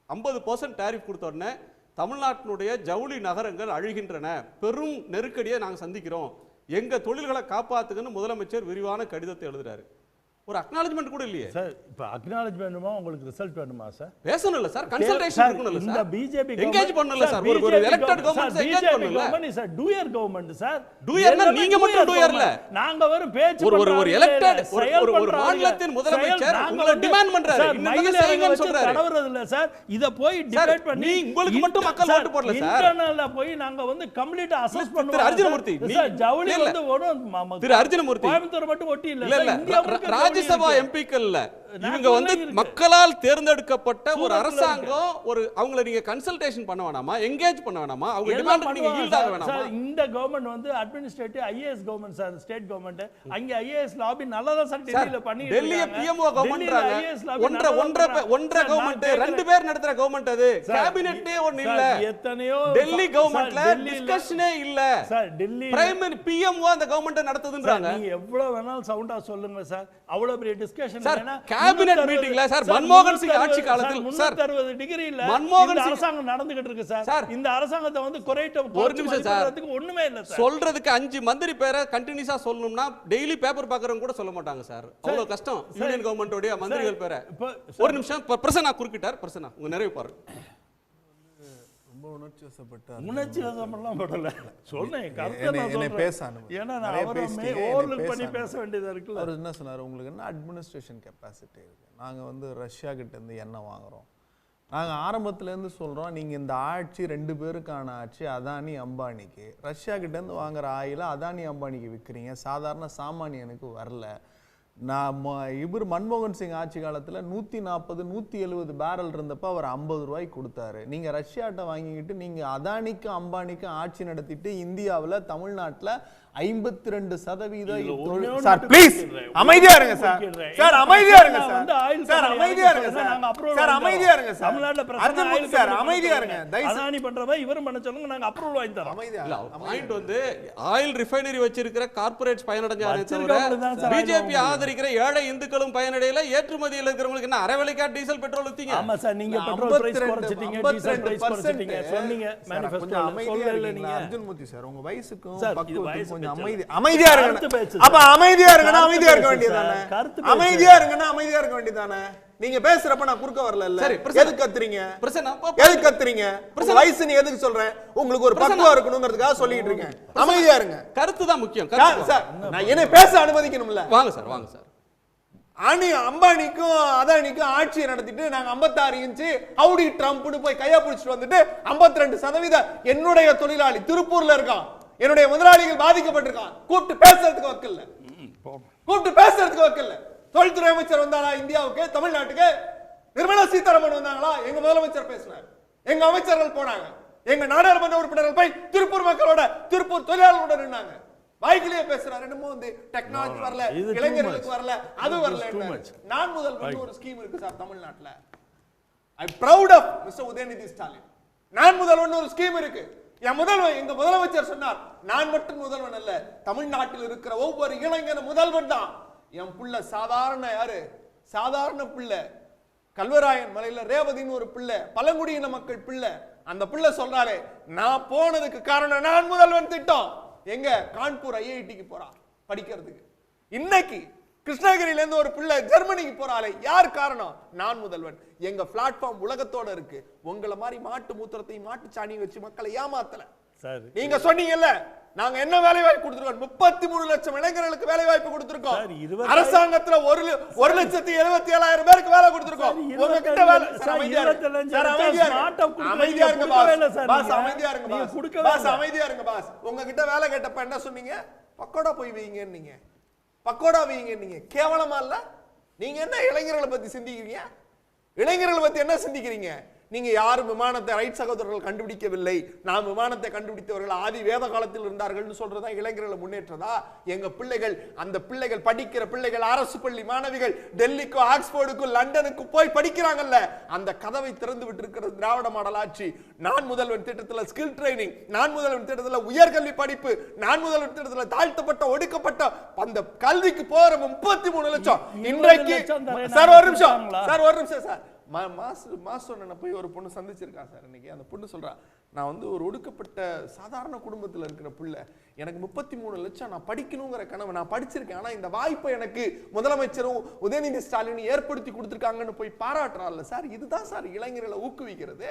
50% டாரிஃப் கொடுத்த உடனே தமிழ்நாட்டினுடைய ஜவுளி நகரங்கள் அழுகின்றன, பெரும் நெருக்கடியை நாங்கள் சந்திக்கிறோம், எங்க தொழில்களை காப்பாத்துங்கன்னு முதலமைச்சர் விரிவான கடிதத்தை எழுதுறாரு. ஒரு அக்னாலஜ்மெண்ட் கூட இல்லையே சார். இப்போ அக்னாலஜ் வேணுமா, உங்களுக்கு ரிசல்ட் வேணுமா சார்? பேசணும் இல்ல சார், கன்சல்டேஷன் இருக்கணும் இந்த சார், பிஜேபி என்கேஜ் பண்ணல சார், ஒரு எலெக்டட் கவர்மெண்ட் என்கேஜ் பண்ணல சார். டூயர் கவர்மெண்ட் சார். டூயர்னா நீங்க மட்டும் டூயர்ல, நாங்க வர பேச்சு ஒரு எலெக்டட் ஒரு மாநிலத்தின் முதலமைச்சர் உங்களை டிமாண்ட் பண்றாரு, இன்னங்க செய்யுங்கன்னு சொல்றாரு. தடவறது இல்ல சார். இத போய் டிபேட் பண்ணி உங்களுக்கு மட்டும் மக்கள் ஓட்டு போடல சார். இன்டர்னல்ல போய் நாங்க வந்து கம்ப்ளீட்டா அசஸ் பண்ணுவோம். திரு அர்ஜுனமூர்த்தி சார் ஜவுளி வந்து ஒரு திரு அர்ஜுனமூர்த்தி கோயம்புத்தூர் மட்டும் ஒட்டி இல்ல இல்ல ராஜ்யசபா எம்பிக்கள்ல இவங்க வந்து மக்களால் தேர்ந்தெடுக்கப்பட்ட ஒரு அரசாங்கம், ஒரு அவங்களை நீங்க கன்சல்டேஷன் பண்ண வேணாமா, என்கேஜ் பண்ண வேணாமா, அவங்க டிமாண்ட் நீங்க ஈல்ட் ஆக வேணாமா? சார் இந்த கவர்மெண்ட் வந்து administrative IAS government sir, state government. அங்க ஐஏஎஸ் லாபி நல்லதா சார் டெல்லில பண்ணிட்டு இருக்காங்க. டெல்லிய பிஎம்ஓ கவர்மெண்ட்றாங்க, ஒன்றரை கவர்மெண்ட், ரெண்டு பேர் நடத்துற கவர்மெண்ட், அது கேபினெட்டே ஒண்ணு இல்ல. எத்தனையோ டெல்லி கவர்மெண்ட்ல டிஸ்கஷனே இல்ல சார். டெல்லி பிரைம் பிஎம்ஓ அந்த கவர்மெண்ட் நடத்துதுன்றாங்க. நீங்க எவ்வளவு வேணாலும் சவுண்டா சொல்லுங்க சார், அவ்வளவு பெரிய டிஸ்கஷன் சார். கேபினெட் மீட்டிங்ல சார் மன்மோகன் சிங் ஆட்சி காலத்தில் சார் 360 டிகிரில மன்மோகன் சிங் அரசாங்கம் நடந்துகிட்டு இருக்கு சார். இந்த அரசாங்கத்தை வந்து குறைட்ட ஒரு நிமிஷம் சார், ஒண்ணுமே இல்ல சார். சொல்றதுக்கு 5 மந்திரி பேரை கண்டினியூஸா சொல்லணும்னா டெய்லி பேப்பர் பாக்குறவங்க கூட சொல்ல மாட்டாங்க சார், அவ்வளவு கஷ்டம் யூனியன் கவர்மெண்டோட மந்திரிகள் பேரை. ஒரு நிமிஷம் பிரசன்னா குறுக்கிட்டார், பிரசன்னா உங்க நிறைவு பாரு. ரொம்ப உணர்ச்சி வசப்படலாம் படல சொன்னேன், என்ன பேச ஏன்னா நான் அவரை ஓவர்லுக் பண்ணி பேச வேண்டியதா இருக்குல்ல. அவர் என்ன சொன்னார், உங்களுக்கு என்ன அட்மினிஸ்ட்ரேஷன் கெப்பாசிட்டி இருக்கு, நாங்க வந்து ரஷ்யா கிட்ட இருந்து எண்ணெய் வாங்குறோம், நாங்க ஆரம்பத்துல இருந்து சொல்றோம் நீங்க இந்த ஆட்சி 2 பேருக்கான ஆட்சி, அதானி அம்பானிக்கு. ரஷ்யா கிட்ட இருந்து வாங்குற ஆயில அதானி அம்பானிக்கு விற்கிறீங்க, சாதாரண சாமானியனுக்கு வரல. நான் இவர் மன்மோகன் சிங் ஆட்சி காலத்தில் 140 170 பேரல் இருந்தப்ப அவர் 50 ரூபாய்க்கு கொடுத்தாரு. நீங்க ரஷ்யாட்ட வாங்கிக்கிட்டு நீங்க அதானிக்கும் அம்பானிக்கும் ஆட்சி நடத்திட்டு இந்தியாவில் தமிழ்நாட்டில் 52% சார் ப்ளீஸ் அமைதியா இருங்க சார். சார் அமைதியா இருங்க சார். சார் அமைதியா இருங்க சார். சார் அமைதியா இருங்க சார். தமிழ்நாட்டுல பிரச்சனை சார் அமைதியா இருங்க. அதானி பண்றவ இவரும் பண்ண சொல்லுங்க, நாங்க அப்ரூவல் வாங்கி தரோம். அமைதியா இல்ல பாயிண்ட் வந்து ஆயில் ரிஃபைனரி வச்சிருக்கிற கார்ப்பரேட்ஸ் பயனடைஞ்சானே தவிர பிஜேபி ஆதரிக்கிற ஏழை இந்துக்களும் பயனடையல. ஏற்றுமதியில் இருக்கிறவங்களுக்கு என்ன அரைவலிக்கா டீசல் பெட்ரோல் ஊத்திங்க? ஆமா சார், நீங்க பெட்ரோல் பிரைஸ் குறைச்சிட்டீங்க, டீசல் பிரைஸ் குறைச்சிட்டீங்க சொன்னீங்க மேனிஃபெஸ்டோல சொல்லல. நீங்க அர்ஜுன்மூர்த்தி சார் உங்க வயசுக்கும் சார் பக்குவத்துக்கும் அமைதியா இருங்க. அப்ப அமைதியா இருங்கனா அமைதியா இருக்க வேண்டியதானே. அமைதியா இருங்கனா அமைதியா இருக்க வேண்டியதானே. நீங்க பேசுறப்ப நான் குறுக்க வரல இல்ல. எதுக்கு கத்துறீங்க? எதுக்கு கத்துறீங்க? வயசு நீ எதுக்கு சொல்றேன்? உங்களுக்கு ஒரு பக்குவம் இருக்கணும்ங்கிறதுக்காக சொல்லிட்டு இருக்கேன். அமைதியா இருங்க. கருத்து தான் முக்கியம். சார் நான் என்ன பேச அனுமதிக்கணும்ல. வாங்க சார், வாங்க சார். அம்பானிக்கும் அதானிக்கும் ஆட்சியை நடத்திட்டு நாங்க 56 இன்ச்சு ஹவுடி ட்ரம்ப்னு போய் கையா பிடிச்சிட்டு வந்துட்டு 52% என்னுடைய தொழிலாளி திருப்பூர்ல இருக்கான், என்னுடைய முதலாளிகள் பாதிக்கப்பட்டிருக்கான், கூப்பிட்டு பேசுறதுக்கு வக்கில்ல. கூப்பிட்டு பேசுறதுக்கு வக்கில்ல. தொழில்துறை அமைச்சர் வந்தாரா இந்தியாவுக்கு, தமிழ்நாட்டுக்கு? நிர்மலா சீதாராமன் வந்தாங்களா? எங்க முதலமைச்சர் பேசினார், எங்க அமைச்சர்கள் போனாங்க, எங்க நாடாளுமன்ற உறுப்பினர்கள் போய் திருப்பூர் மக்களோட திருப்பூர் தொழிலாளர்களோட நின்னாங்க. வாய்க்கிலேயே பேசுறாரு, என்னமோ வந்து டெக்னாலஜி வரல, இளைஞர்களுக்கு வரல, அது வரல. நான் முதல்வன் ஒரு ஸ்கீம் இருக்கு சார் தமிழ்நாட்டுல. I proud of mister Udhayanidhi Stalin. Naan Mudhalvan ஒரு ஸ்கீம் இருக்கு. என் முதல்வன் எங்க முதலமைச்சர் சொன்னார், நான் மட்டும் முதல்வன் அல்ல, தமிழ்நாட்டில் இருக்கிற ஒவ்வொரு இளைஞனும் முதல்வன் தான். என் பிள்ளை சாதாரண யாரு, சாதாரண பிள்ளை, கல்வராயன் மலையில ரேவதின்னு ஒரு பிள்ளை, பழங்குடியின மக்கள் பிள்ளை. அந்த பிள்ளை சொல்றாரு, நான் போனதுக்கு காரணம் நான் முதல்வன் திட்டம். எங்க கான்பூர் ஐஐடிக்கு போறா படிக்கிறதுக்கு. இன்னைக்கு கிருஷ்ணகிரியில இருந்து ஒரு பிள்ளை ஜெர்மனிக்கு போறாளே, யார் காரணம்? நான் முதல்வன். எங்க பிளாட்ஃபார்ம் உலகத்தோட இருக்கு. உங்களை மாதிரி மாட்டு மூத்திரத்தையும் மாட்டு சாணியை வச்சு மக்களை ஏமாத்தல. நீங்க சொன்னீங்கல்ல, நாங்க என்ன வேலை வாய்ப்பு கொடுத்திருக்கோம்? 33 லட்சம் இளைஞர்களுக்கு வேலை வாய்ப்பு கொடுத்திருக்கோம். அரசாங்கத்துல 1,77,000 பேருக்கு வேலை கொடுத்திருக்கோம். உங்ககிட்ட வேலை சார் அமைதியா இருங்க பாஸ், அமைதியா இருங்க பாஸ், அமைதியா இருங்க பாஸ். உங்ககிட்ட வேலை கேட்டப்ப என்ன சொன்னீங்க? பக்கோடா போய் வைங்க நீங்க, பக்கோடா வைங்க நீங்க. கேவலமா இல்ல? நீங்க என்ன இளைஞர்களை பத்தி சிந்திக்கிறீங்க? இளைஞர்களை பத்தி என்ன சிந்திக்கிறீங்க? நீங்க யாரும் விமானத்தை ரைட் சகோதரர்கள் கண்டுபிடிக்கவில்லை, நாம் விமானத்தை கண்டுபிடித்தவர்கள் ஆதி வேத காலத்தில் இருந்தார்கள் சொல்றதா இளைஞர்களை முன்னேற்றதா? எங்க பிள்ளைகள், அந்த பிள்ளைகள் படிக்கிற பிள்ளைகள் அரசு பள்ளி மாணவிகள் டெல்லிக்கோ ஆக்ஸ்போர்டுக்கோ லண்டனுக்கு போய் படிக்கிறாங்கல்ல, அந்த கதவை திறந்து விட்டு இருக்கிறது திராவிட மாடல் ஆட்சி. நான் முதல்வன் திட்டத்துல ஸ்கில் ட்ரைனிங், நான் முதல்வன் திட்டத்துல உயர்கல்வி படிப்பு, நான் முதல்வன் திட்டத்துல தாழ்த்தப்பட்ட ஒடுக்கப்பட்ட அந்த கல்விக்கு போற 33 லட்சம். இன்றைக்கு சார் ஒரு நிமிஷம் சார், ஒரு நிமிஷம் சார், மாசம் போய் ஒரு பொண்ணு சந்திச்சிருக்கான் சார் இன்னைக்கு. அந்த பொண்ணு சொல்றான், நான் வந்து ஒரு ஒடுக்கப்பட்ட சாதாரண குடும்பத்தில் இருக்கிற பிள்ளை, எனக்கு 33 லட்சம் நான் படிக்கணுங்கிற கனவு நான் படிச்சிருக்கேன், ஆனா இந்த வாய்ப்பை எனக்கு முதலமைச்சரும் உதயநிதி ஸ்டாலின் ஏற்படுத்தி கொடுத்துருக்காங்கன்னு போய் பாராட்டுறான்ல சார். இதுதான் சார் இளைஞர்களை ஊக்குவிக்கிறது.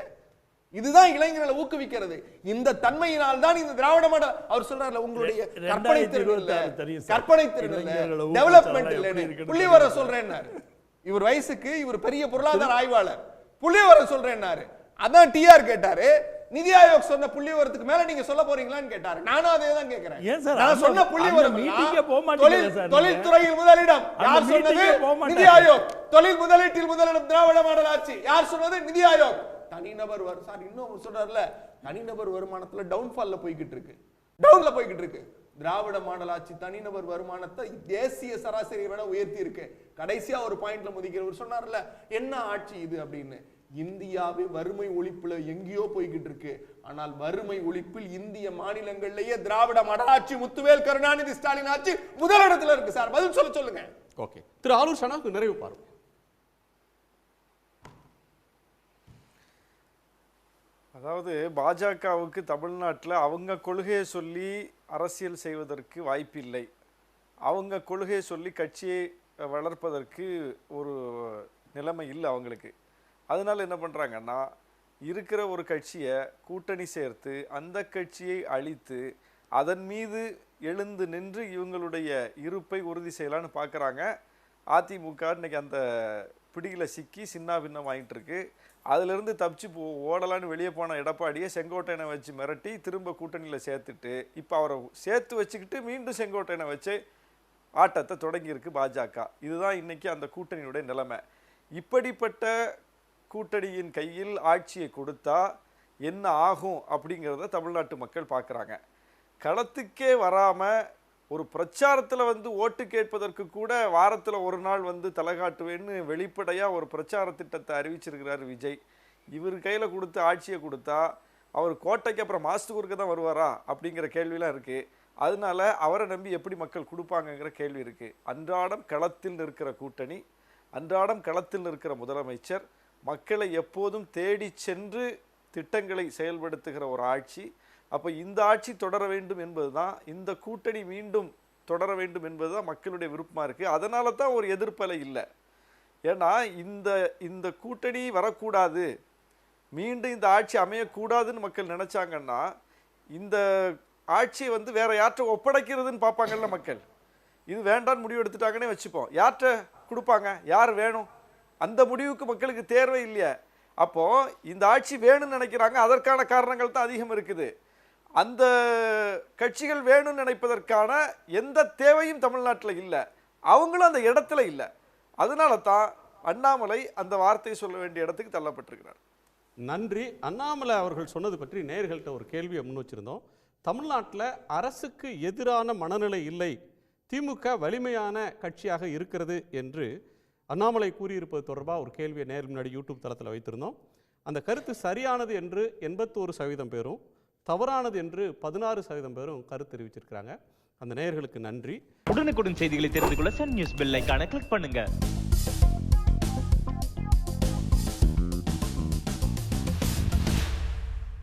இதுதான் இளைஞர்களை ஊக்குவிக்கிறது. இந்த தன்மையினால் தான் இந்த திராவிட மாடல் அவர் சொல்றாருல, உங்களுடைய கற்பனை திறன் இல்ல, டெவலப்மெண்ட் இல்ல, புள்ளிவர சொல்றேன்னாரு. இவர் வயசுக்கு இவர் பெரிய பொருளாதார ஆய்வாளர், புள்ளிவர சொல்றேன்னாரு. அதான் டிஆர் கேட்டாரு, நிதி ஆயோக் சொன்ன புள்ளிவரத்துக்கு மேல நீங்க சொல்ல போறீங்களான்னு கேட்டாரு. நானும் அதே தான் கேக்குறேன். நான் சொன்ன புள்ளிவரம் தொழில்துறையில் முதலிடம் யார் சொன்னது? நிதி ஆயோக். தொழில் முதலீட்டில் முதலிடம் திராவிட மாடல் ஆட்சி யார் சொன்னது? நிதி ஆயோக். தனிநபர் சார் இன்னும் சொல்றாருல, தனிநபர் வருமானத்துல டவுன்ஃபால்ல போய்கிட்டு இருக்கு, டவுன்ல போய்கிட்டு இருக்கு. திராவிட மாடல் ஆட்சி தனிநபர் வருமானத்தை தேசிய சராசரியை விட உயர்த்தி இருக்கு. கடைசியா ஒரு பாயிண்ட்ல முதிக்கிறவர் சொன்னார்ல, என்ன ஆட்சி இது அப்படின்னு. இந்தியாவே வறுமை ஒழிப்புல எங்கேயோ போய்கிட்டு இருக்கு. ஆனால் வறுமை ஒழிப்பில் இந்திய மாநிலங்களிலேயே திராவிட மாடல் ஆட்சி, முத்துவேல் கருணாநிதி ஸ்டாலின் ஆட்சி முதலிடத்துல இருக்கு சார். பதில் சொல்லுங்க. ஓகே, திரு ஆலூர் ஷனா நிறைவு பாருங்க. அதாவது பாஜகவுக்கு தமிழ்நாட்டில் அவங்க கொள்கையை சொல்லி அரசியல் செய்வதற்கு வாய்ப்பில்லை. அவங்க கொள்கையை சொல்லி கட்சியை வளர்ப்பதற்கு ஒரு நிலைமை இல்லை அவங்களுக்கு. அதனால என்ன பண்ணுறாங்கன்னா, இருக்கிற ஒரு கட்சியை கூட்டணி சேர்த்து அந்த கட்சியை அழித்து அதன் மீது எழுந்து நின்று இவங்களுடைய இருப்பை உறுதி செய்யலான்னு பார்க்குறாங்க. அதிமுக இன்னைக்கு அந்த பிடியில் சிக்கி சின்ன பின்னம் வாங்கிட்டு இருக்கு. அதிலிருந்து தப்பிச்சு ஓடலான்னு வெளியே போன எடப்பாடியை செங்கோட்டையனை வச்சு மிரட்டி திரும்ப கூட்டணியில் சேர்த்துட்டு இப்போ அவரை சேர்த்து வச்சுக்கிட்டு மீண்டும் செங்கோட்டையனை வச்சு ஆட்டத்தை தொடங்கியிருக்கு பாஜக. இதுதான் இன்னைக்கு அந்த கூட்டணியுடைய நிலைமை. இப்படிப்பட்ட கூட்டணியின் கையில் ஆட்சியை கொடுத்தா என்ன ஆகும் அப்படிங்கிறத தமிழ்நாட்டு மக்கள் பார்க்குறாங்க. களத்துக்கே வராமல் ஒரு பிரச்சாரத்தில் வந்து ஓட்டு கேட்பதற்கு கூட வாரத்தில் ஒரு நாள் வந்து தலைகாட்டுவேன்னு வெளிப்படையாக ஒரு பிரச்சார திட்டத்தை அறிவிச்சிருக்கிறார் விஜய். இவர் கையில் கொடுத்து ஆட்சியை கொடுத்தா அவர் கோட்டைக்கு அப்புறம் மாதத்துக்கு ஒருக்க தான் வருவாரா அப்படிங்கிற கேள்விலாம் இருக்குது. அதனால அவரை நம்பி எப்படி மக்கள் கொடுப்பாங்கங்கிற கேள்வி இருக்குது. அன்றாடம் களத்தில் இருக்கிற கூட்டணி, அன்றாடம் களத்தில் இருக்கிற முதலமைச்சர், மக்களை எப்போதும் தேடி சென்று திட்டங்களை செயல்படுத்துகிற ஒரு ஆட்சி. அப்போ இந்த ஆட்சி தொடர வேண்டும் என்பது தான், இந்த கூட்டணி மீண்டும் தொடர வேண்டும் என்பது தான் மக்களுடைய விருப்பமாக இருக்குது. அதனால தான் ஒரு எதிர்ப்பலை இல்லை. ஏன்னா இந்த கூட்டணி வரக்கூடாது, மீண்டும் இந்த ஆட்சி அமையக்கூடாதுன்னு மக்கள் நினச்சாங்கன்னா இந்த ஆட்சியை வந்து வேற யார்கிட்ட ஒப்படைக்கிறதுன்னு பார்ப்பாங்கல்ல மக்கள். இது வேண்டான்னு முடிவு எடுத்துட்டாங்கன்னே வச்சுப்போம், யார்கிட்ட கொடுப்பாங்க, யார் வேணும், அந்த முடிவுக்கு மக்களுக்கு தேர்வே இல்லையா. அப்போது இந்த ஆட்சி வேணும்னு நினைக்கிறாங்க, அதற்கான காரணங்கள் தான் அதிகம் இருக்குது. அந்த கட்சிகள் வேணும்னு நினைப்பதற்கான எந்த தேவையும் தமிழ்நாட்டில் இல்லை, அவங்களும் அந்த இடத்துல இல்லை. அதனால தான் அண்ணாமலை அந்த வார்த்தையை சொல்ல வேண்டிய இடத்துக்கு தள்ளப்பட்டிருக்கிறார். நன்றி. அண்ணாமலை அவர்கள் சொன்னது பற்றி நேயர்கள்ட்ட ஒரு கேள்வியை முன் வச்சிருந்தோம். தமிழ்நாட்டில் அரசுக்கு எதிரான மனநிலை இல்லை, திமுக வலிமையான கட்சியாக இருக்கிறது என்று அண்ணாமலை கூறியிருப்பது தொடர்பாக ஒரு கேள்வியை நேர் முன்னாடி யூடியூப் தளத்தில் வைத்திருந்தோம். அந்த கருத்து சரியானது என்று 81% பேரும், தவறானது என்று 16% பேரும் கருத்து தெரிவிச்சிருக்கிறாங்க. அந்த நேயர்களுக்கு நன்றி. உடனுக்குடன் செய்திகளை தெரிந்து கொள்ள சன் நியூஸ் பெல் ஐகானை கிளிக் பண்ணுங்க.